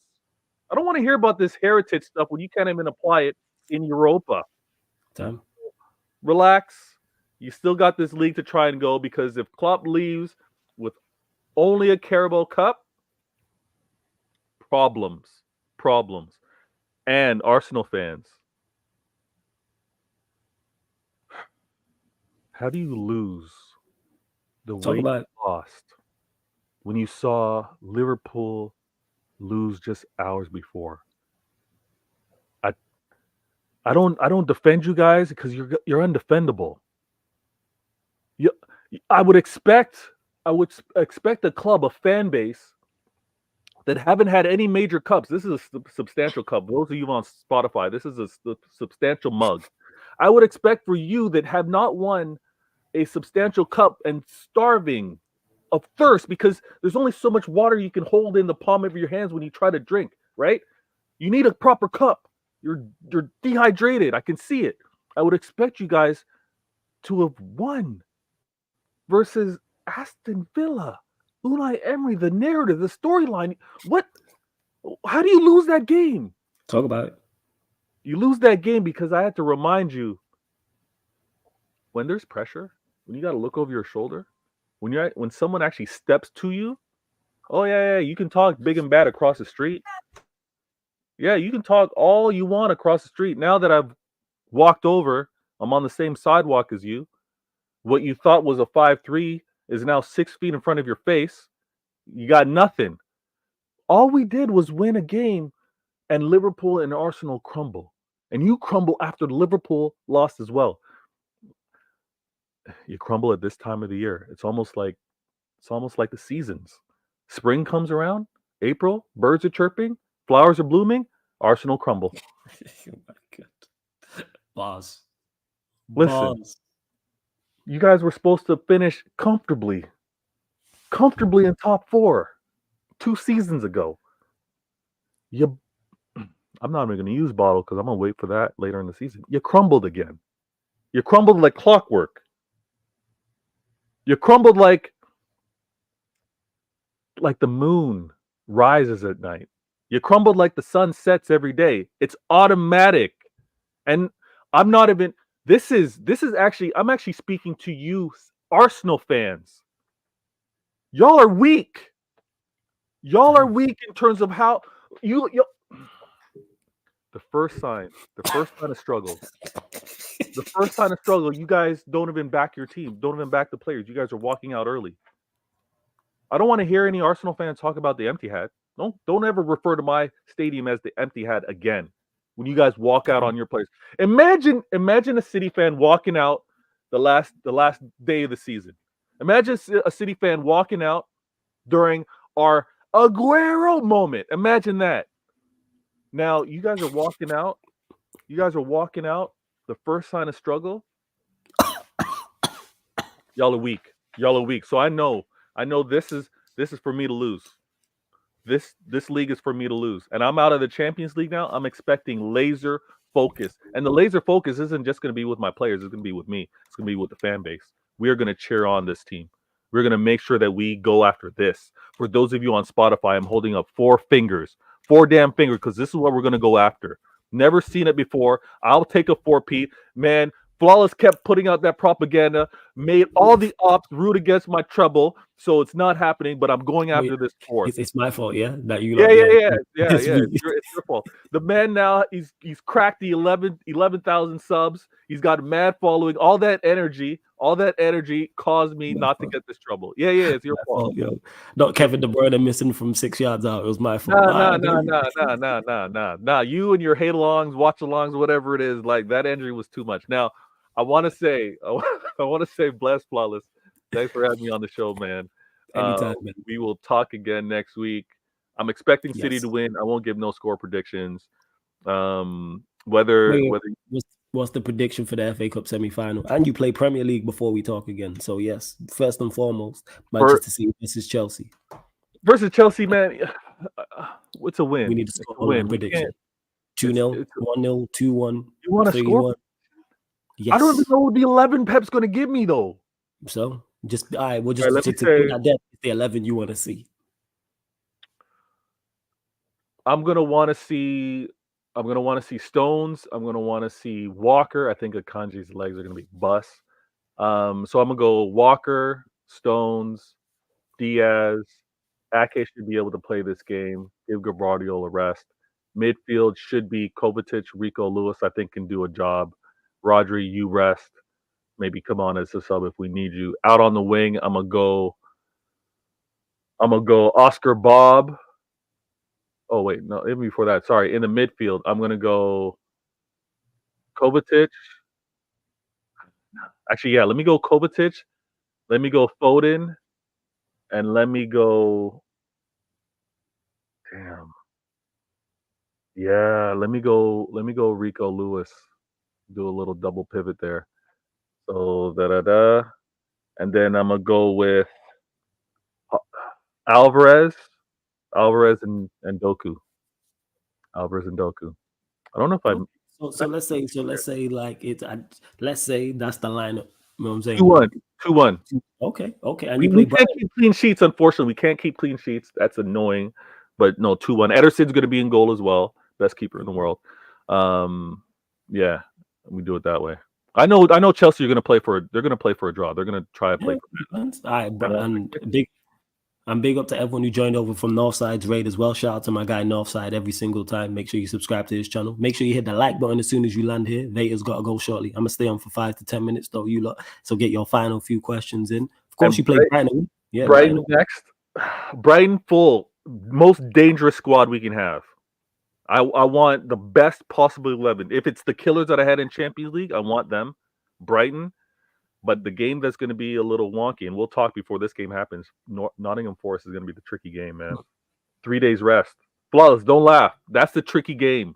I don't want to hear about this heritage stuff when you can't even apply it in Europa. Damn. Relax. You still got this league to try and go, because if Klopp leaves with only a Carabao Cup, problems. And Arsenal fans, how do you lose the way you lost when you saw Liverpool lose just hours before? I don't defend you guys because you're undefendable. I would expect a club, a fan base that haven't had any major cups. This is a substantial cup. Those of you on Spotify, this is a substantial mug. I would expect for you that have not won a substantial cup and starving of thirst, because there's only so much water you can hold in the palm of your hands when you try to drink, right? You need a proper cup. You're dehydrated. I can see it. I would expect you guys to have won versus Aston Villa. Unai Emery, the narrative, the storyline. How do you lose that game? Talk about it. You lose that game because I had to remind you, when there's pressure, when you got to look over your shoulder, when someone actually steps to you, oh yeah, you can talk big and bad across the street. Yeah, you can talk all you want across the street. Now that I've walked over, I'm on the same sidewalk as you. What you thought was a 5'3" is now 6 feet in front of your face. You got nothing. All we did was win a game, and Liverpool and Arsenal crumble. And you crumble after Liverpool lost as well. You crumble at this time of the year. It's almost like the seasons. Spring comes around, April, birds are chirping, flowers are blooming, Arsenal crumble. Oh my God. Bars. Listen, you guys were supposed to finish comfortably in top 4 2 seasons ago. You, I'm not even going to use bottle because I'm going to wait for that later in the season. You crumbled again. You crumbled like clockwork. You crumbled like the moon rises at night. You crumbled like the sun sets every day. It's automatic. And I'm not even this is actually I'm actually speaking to you Arsenal fans. Y'all are weak. Y'all are weak in terms of how you the first sign of struggle. The first sign of struggle, you guys don't even back your team, don't even back the players. You guys are walking out early. I don't want to hear any Arsenal fans talk about the empty hat. Don't ever refer to my stadium as the empty hat again. When you guys walk out on your players, imagine a City fan walking out the last day of the season. Imagine a City fan walking out during our Aguero moment. Imagine that. Now you guys are walking out. You guys are walking out. The first sign of struggle. Y'all are weak. Y'all are weak. So I know this is for me to lose. This league is for me to lose. And I'm out of the Champions League now. I'm expecting laser focus. And the laser focus isn't just going to be with my players. It's going to be with me. It's going to be with the fan base. We are going to cheer on this team. We're going to make sure that we go after this. For those of you on Spotify, I'm holding up 4 fingers. 4 damn fingers, because this is what we're going to go after. Never seen it before. I'll take a 4P. Man, Flawless kept putting out that propaganda, made all the ops root against my treble, so it's not happening, but I'm going after this 4th. It's my fault, yeah? That you Yeah. It's your fault. The man now, he's cracked the 11,000 subs. He's got a mad following. All that energy caused me not to get this trouble. Yeah, it's your fault. Yo. Not Kevin De Bruyne missing from 6 yards out. It was my fault. Nah. You and your hate-alongs, watch-alongs, whatever it is, like that energy was too much. Now, I want to say, bless Flawless. Thanks for having me on the show, man. Anytime, man. We will talk again next week. I'm expecting City to win. I won't give no score predictions. Whether what's the prediction for the FA Cup semi-final? And you play Premier League before we talk again. So yes, first and foremost, Manchester City versus Chelsea. Versus Chelsea, man. What's a win? We need to score a win prediction. 2-0, 1-0, 2-1. You want to score? Yes. I don't even know what the 11 Pep's going to give me though. So just we'll just the 11 you want to see. I'm gonna want to see Stones. I'm gonna want to see Walker. I think Akanji's legs are gonna be bust. So I'm gonna go Walker, Stones, Diaz. Ake should be able to play this game. Give Gabriel a rest. Midfield should be Kovacic, Rico Lewis. I think can do a job. Rodri, you rest. Maybe come on as a sub if we need you. Out on the wing, I'm gonna go Oscar Bob. Oh wait, no, even before that. Sorry, in the midfield, I'm gonna go Kovacic. Actually, yeah, let me go Kovacic. Let me go Foden, and let me go. Damn. Yeah, let me go Rico Lewis. Do a little double pivot there. So and then I'm gonna go with Alvarez and Doku. Alvarez and Doku. I don't know if I'm. So let's say like it's. Let's say that's the lineup. You know what I'm saying? 2-1. Okay. And we can't keep clean sheets. Unfortunately, we can't keep clean sheets. That's annoying. But no, 2-1. Ederson's going to be in goal as well. Best keeper in the world. Yeah, we do it that way. I know Chelsea are going to play for. They're going to play for a draw. They're going to try to play for. All right, bro. I'm big up to everyone who joined over from Northside's raid as well. Shout out to my guy Northside every single time. Make sure you subscribe to his channel. Make sure you hit the like button as soon as you land here. Vader's got to go shortly. I'm going to stay on for 5 to 10 minutes, though, you lot. So get your final few questions in. Of course, you play Brighton. Yeah, Brighton next. Brighton full. Most dangerous squad we can have. I want the best possible 11. If it's the killers that I had in Champions League, I want them. Brighton. But the game that's going to be a little wonky, and we'll talk before this game happens, Nottingham Forest is going to be the tricky game, man. 3 days rest. Flawless, don't laugh. That's the tricky game.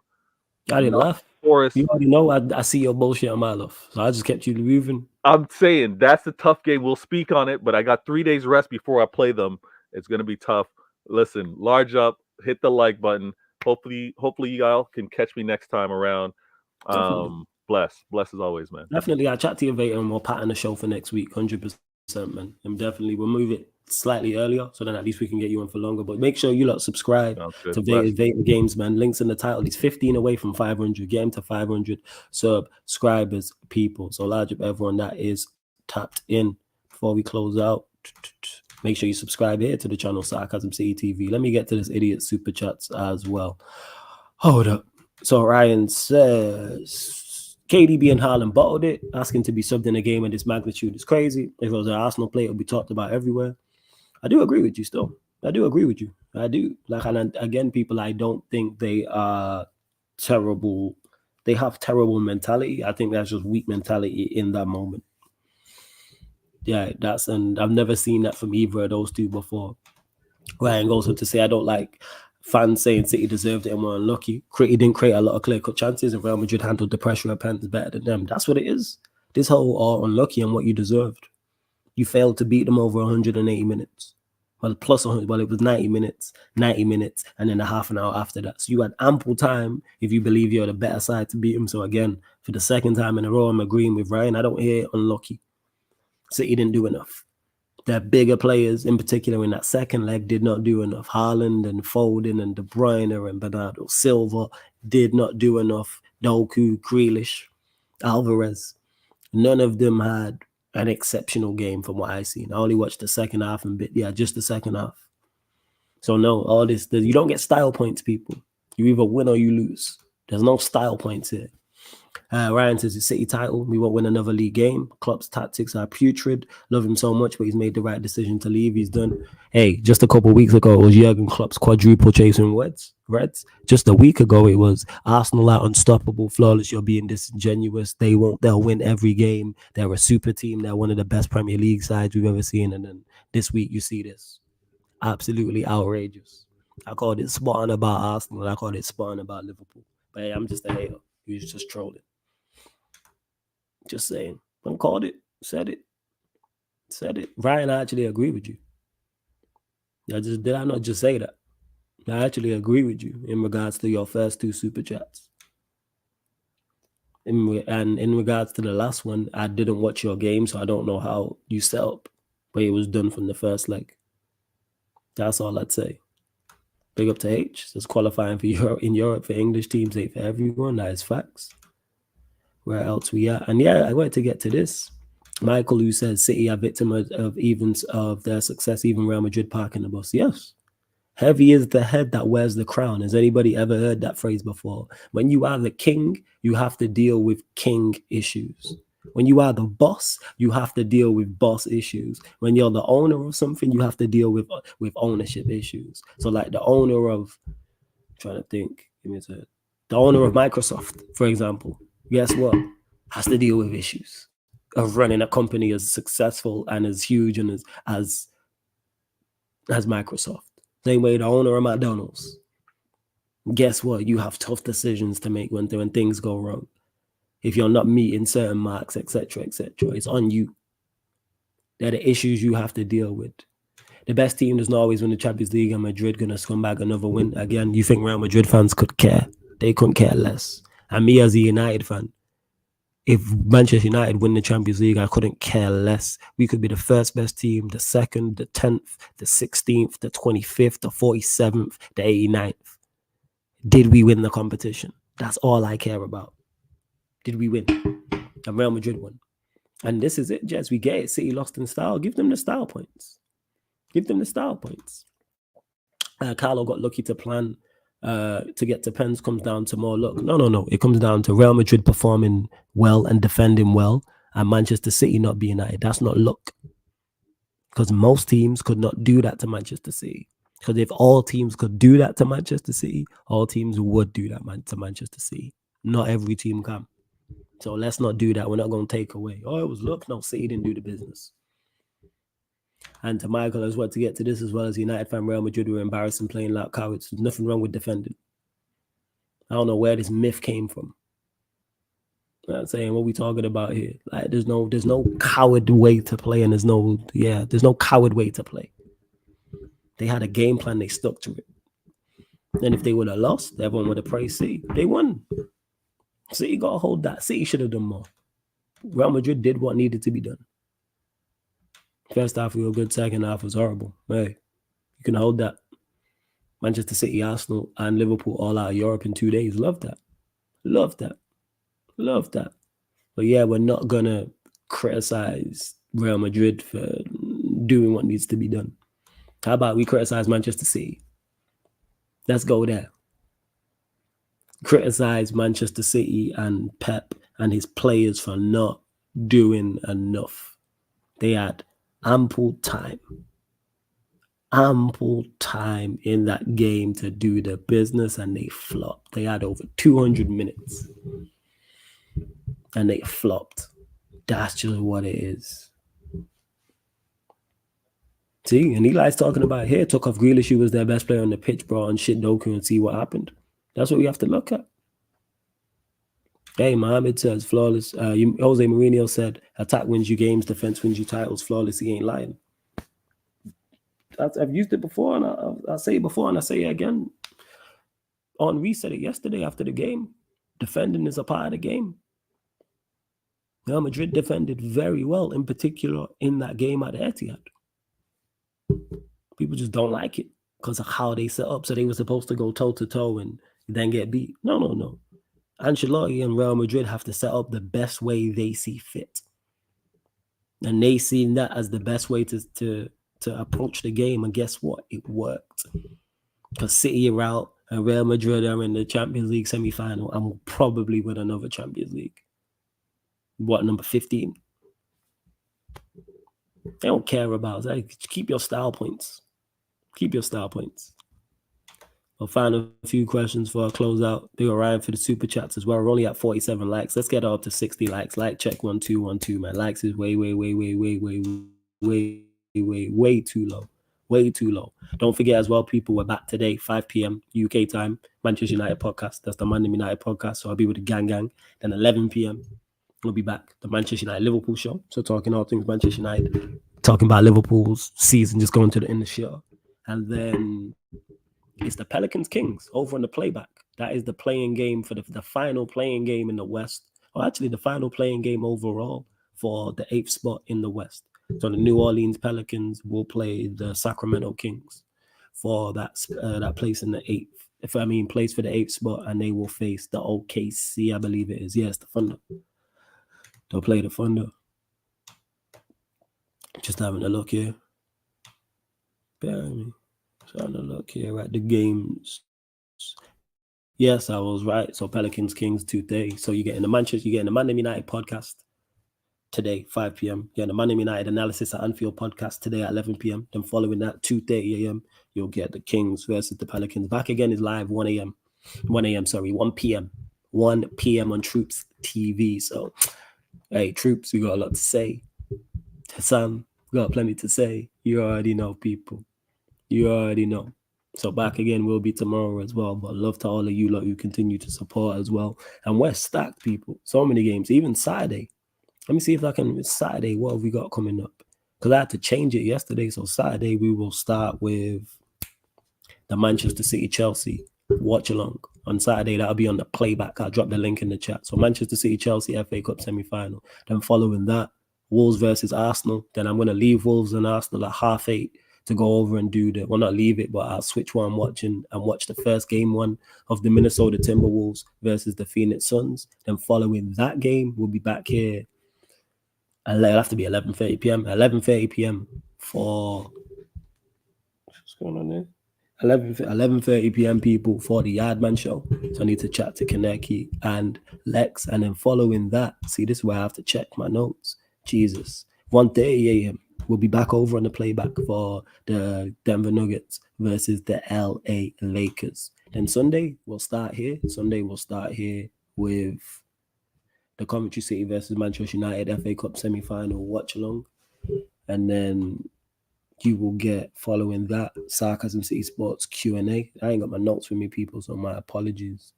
I didn't laugh. Forest. You already know I see your bullshit on my love. So I just kept you moving. I'm saying that's the tough game. We'll speak on it, but I got 3 days rest before I play them. It's going to be tough. Listen, large up, hit the like button. Hopefully y'all can catch me next time around. Bless as always, man. Definitely, I'll chat to you later and we'll pattern the show for next week, 100%, man. And definitely, we'll move it slightly earlier so then at least we can get you on for longer. But make sure you lot subscribe to Vader Games, man. Links in the title. He's 15 away from 500. Get him to 500 subscribers, people. So large up everyone that is tapped in. Before we close out, make sure you subscribe here to the channel Sarcasm City TV. Let me get to this idiot super chats as well. Hold up. So Ryan says KDB and Haaland bottled it, asking to be subbed in a game of this magnitude is crazy. If it was an Arsenal player, it would be talked about everywhere. I do agree with you still. I do agree with you. I do. Like, and again, people, I don't think they are terrible. They have terrible mentality. I think that's just weak mentality in that moment. Yeah, and I've never seen that from either of those two before. Ryan goes on to say, I don't like fans saying City deserved it and were unlucky. He didn't create a lot of clear-cut chances, and Real Madrid handled the pressure of penalties better than them. That's what it is. This whole unlucky and what you deserved. You failed to beat them over 180 minutes. Well, plus 100. Well, it was 90 minutes, and then a half an hour after that. So you had ample time if you believe you're the better side to beat them. So again, for the second time in a row, I'm agreeing with Ryan. I don't hear unlucky. City didn't do enough. Their bigger players, in particular in that second leg, did not do enough. Haaland and Foden and De Bruyne and Bernardo Silva did not do enough. Doku, Grealish, Alvarez. None of them had an exceptional game from what I've seen. I only watched the second half just the second half. So no, all this, you don't get style points, people. You either win or you lose. There's no style points here. Ryan says it's City title. We won't win another league game. Klopp's tactics are putrid. Love him so much, but he's made the right decision to leave. He's done. Hey, just a couple of weeks ago, it was Jurgen Klopp's quadruple chasing Reds. Just a week ago, it was Arsenal are unstoppable, flawless. You're being disingenuous. They'll win every game. They're a super team. They're one of the best Premier League sides we've ever seen. And then this week, you see this. Absolutely outrageous. I called it spot on about Arsenal. I called it spot on about Liverpool. But hey, I'm just a hater. He was just trolling. Just saying. I called it. Said it. Ryan, I actually agree with you. Did I not just say that? I actually agree with you in regards to your first two super chats. And in regards to the last one, I didn't watch your game, so I don't know how you set up, but it was done from the first leg. That's all I'd say. Big up to H. It's qualifying for Europe for English teams, ain't for everyone. That is facts. Where else we at? And yeah, I wanted to get to this. Michael, who says City are victim of their success, even Real Madrid parking the bus. Yes. Heavy is the head that wears the crown. Has anybody ever heard that phrase before? When you are the king, you have to deal with king issues. When you are the boss, you have to deal with boss issues. When you're the owner of something, you have to deal with ownership issues. So like the owner of, I'm trying to think, the owner of Microsoft, for example, guess what? Has to deal with issues of running a company as successful and as huge and as Microsoft. Same way the owner of McDonald's. Guess what? You have tough decisions to make when things go wrong. If you're not meeting certain marks, etc., it's on you. They're the issues you have to deal with. The best team does not always win the Champions League, and Madrid gonna come back another win. Again, you think Real Madrid fans could care? They couldn't care less. And me as a United fan, if Manchester United win the Champions League, I couldn't care less. We could be the first best team, the second, the 10th, the 16th, the 25th, the 47th, the 89th. Did we win the competition? That's all I care about. Did we win? And Real Madrid won. And this is it, Jess. We get it. City lost in style. Give them the style points. Carlo got lucky to plan to get to pens. Comes down to more luck. No. It comes down to Real Madrid performing well and defending well, and Manchester City not being United. That's not luck. Because most teams could not do that to Manchester City. Because if all teams could do that to Manchester City, all teams would do that to Manchester City. Not every team can. So let's not do that. We're not going to take away. Oh, it was luck. No, City didn't do the business. And to Michael as well, to get to this as well as United fan, Real Madrid were embarrassing playing like cowards. There's nothing wrong with defending. I don't know where this myth came from. You know what I'm saying, what we talking about here? Like, there's no coward way to play, and there's no coward way to play. They had a game plan, they stuck to it. And if they would have lost, everyone would have praised City. They won. City got to hold that. City should have done more. Real Madrid did what needed to be done. First half we were good, second half was horrible. Hey, you can hold that. Manchester City, Arsenal, and Liverpool all out of Europe in 2 days. Love that. Love that. Love that. But yeah, we're not going to criticize Real Madrid for doing what needs to be done. How about we criticize Manchester City? Let's go there. Criticize Manchester City and Pep and his players for not doing enough. They had ample time in that game to do the business, and they flopped. They had over 200 minutes and they flopped. That's just what it is. See, and Eli's talking about here, took off Grealish, who was their best player on the pitch, bro, and shit Doku, and see what happened. That's what we have to look at. Hey, Mohammed says, flawless. Jose Mourinho said, attack wins you games, defense wins you titles. Flawless, he ain't lying. I've used it before, and I'll say it before, and I'll say it again. Henry said it yesterday after the game. Defending is a part of the game. Real Madrid defended very well, in particular in that game at the Etihad. People just don't like it because of how they set up. So they were supposed to go toe-to-toe and then get beat. No. Ancelotti and Real Madrid have to set up the best way they see fit. And they seen that as the best way to approach the game. And guess what? It worked. Because City are out and Real Madrid are in the Champions League semi-final and will probably win another Champions League. What, number 15? They don't care about that. Keep your style points. Keep your style points. I'll find a few questions for our closeout. Big Orion for the super chats as well. We're only at 47 likes. Let's get up to 60 likes. Like check 1212, man. Likes is way too low. Way too low. Don't forget as well, people, we're back today, 5 p.m. UK time. Manchester United podcast. That's the Monday United podcast. So I'll be with the gang. Then 11 p.m. we'll be back. The Manchester United Liverpool show. So talking all things Manchester United. Talking about Liverpool's season, just going to the end of the show. And then it's the Pelicans Kings over on the playback. That is the playing game for the final playing game in the West. Or actually the final playing game overall for the 8th spot in the West. So the New Orleans Pelicans will play the Sacramento Kings for that place in the 8th. Place for the 8th spot, and they will face the OKC, I believe it is. Yes, the Thunder. They'll play the Thunder. Just having a look here. Bear with me. Trying to look here at the games. Yes, I was right. So Pelicans Kings 2:30. So you're getting the Monday United podcast today, 5 p.m. You're getting the Monday United analysis at Anfield podcast today at 11 p.m. Then following that, 2:30 a.m. you'll get the Kings versus the Pelicans. Back again is live 1 p.m. 1 p.m. on Troops TV. So hey, Troops, we got a lot to say. Hassan, we got plenty to say. You already know, people. You already know. So back again will be tomorrow as well. But love to all of you lot who continue to support as well. And we're stacked, people. So many games. Even Saturday. Let me see if I can. Saturday, what have we got coming up? Because I had to change it yesterday. So Saturday we will start with the Manchester City Chelsea watch along. On Saturday, that'll be on the playback. I'll drop the link in the chat. So Manchester City Chelsea FA Cup semi-final. Then following that, Wolves versus Arsenal. Then I'm going to leave Wolves and Arsenal at 8:30 to go over and do not leave it, but I'll switch while I'm watching and watch the first game one of the Minnesota Timberwolves versus the Phoenix Suns. Then following that game, we'll be back here. It'll have to be 11:30 p.m. 11:30 p.m. for what's going on there? 11:30 p.m. people for the Yardman show. So I need to chat to Kaneki and Lex. And then following that, see, this is where I have to check my notes. Jesus. 1:30 a.m. We'll be back over on the playback for the Denver Nuggets versus the LA Lakers. Then Sunday, we'll start here. With the Coventry City versus Manchester United FA Cup semi-final watch along. And then you will get, following that, Sarcasm City Sports Q&A. I ain't got my notes with me, people, so my apologies.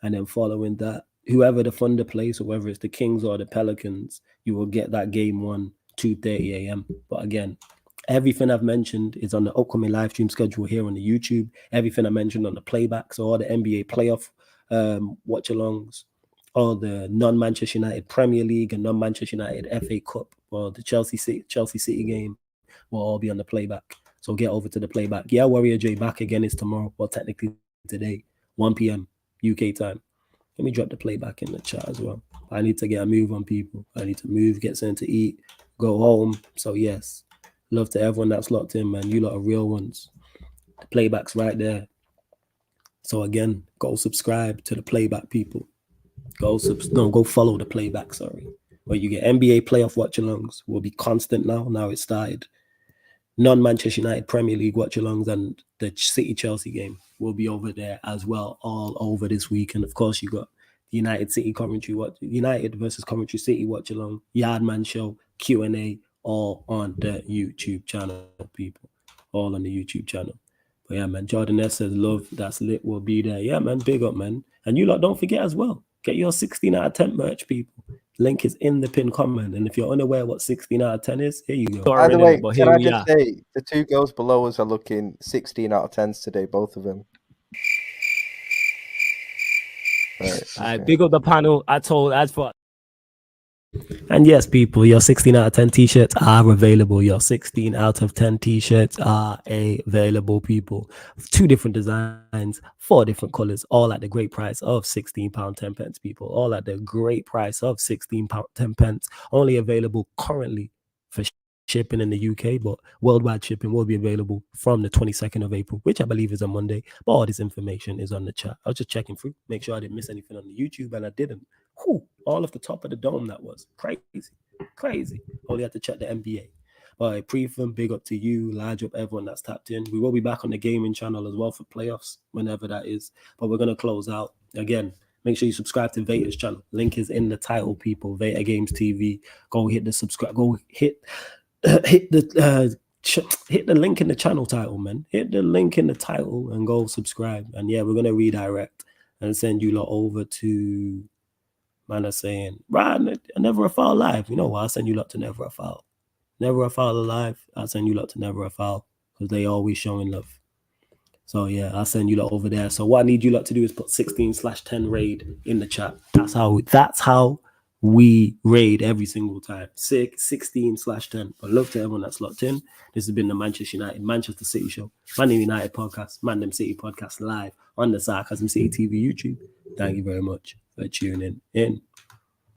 And then following that, whoever the Thunder plays, so whether it's the Kings or the Pelicans, you will get that game one, 2:30 a.m. But again, Everything I've mentioned is on the upcoming live stream schedule here on the YouTube. Everything I mentioned on the playback, so all the NBA playoff watch-alongs, all the non-Manchester United Premier League and non-Manchester United FA Cup, or the Chelsea City game will all be on the playback. So get over to the playback. Yeah, Warrior J back again is tomorrow. Well, technically today, 1 p.m. UK time. Let me drop the playback in the chat as well. I need to get a move on people. I need to move, get something to eat, go home. So yes, love to everyone that's locked in, man. You lot are real ones. The playback's right there. So again, go subscribe to the playback, people. Go follow the playback, sorry. Where you get NBA playoff watch-alongs will be constant now. Now it started. Non-Manchester United Premier League watch-alongs and the City-Chelsea game will be over there as well, all over this week. And of course, you got the United versus Coventry City watch-along, Yardman Show, Q&A, all on the YouTube channel, people. All on the YouTube channel. But yeah, man, Jordan S says, love, that's lit, will be there. Yeah, man, big up, man. And you lot, don't forget as well, get your 16 out of 10 merch, people. Link is in the pinned comment. And if you're unaware what 16 out of 10 is, here you go. By the way, can I just say, the two girls below us are looking 16 out of 10s today, both of them. Right, okay. Big up the panel. And yes, people, your 16 out of 10 t-shirts are available. Your 16 out of 10 t-shirts are available, people. 2 different designs, 4 different colors, all at the great price of £16.10, people. All at the great price of £16.10. Only available currently for shipping in the UK, but worldwide shipping will be available from the 22nd of April, which I believe is a Monday. But all this information is on the chat. I was just checking through, make sure I didn't miss anything on the YouTube, and I didn't. All off the top of the dome, that was crazy. Only had to check the NBA. But Prefum, big up to you, large up everyone that's tapped in. We will be back on the gaming channel as well for playoffs, whenever that is. But we're going to close out. Again, make sure you subscribe to Vata's channel. Link is in the title, people. Vata Games TV. Go hit the subscribe. Go hit the link in the channel title, man. Hit the link in the title and go subscribe. And yeah, we're going to redirect and send you lot over to... Man are saying, right, Never a Foul live. You know what? I'll send you lot to Never a Foul. Never a Foul alive. I'll send you lot to Never a Foul because they always showing love. So yeah, I'll send you lot over there. So what I need you lot to do is put 16/10 raid in the chat. That's how we raid every single time. 16/10. But love to everyone that's locked in. This has been the Manchester City Show. Man United podcast, Man Them City podcast live on the Sarcasm City TV YouTube. Thank you very much for tuning in.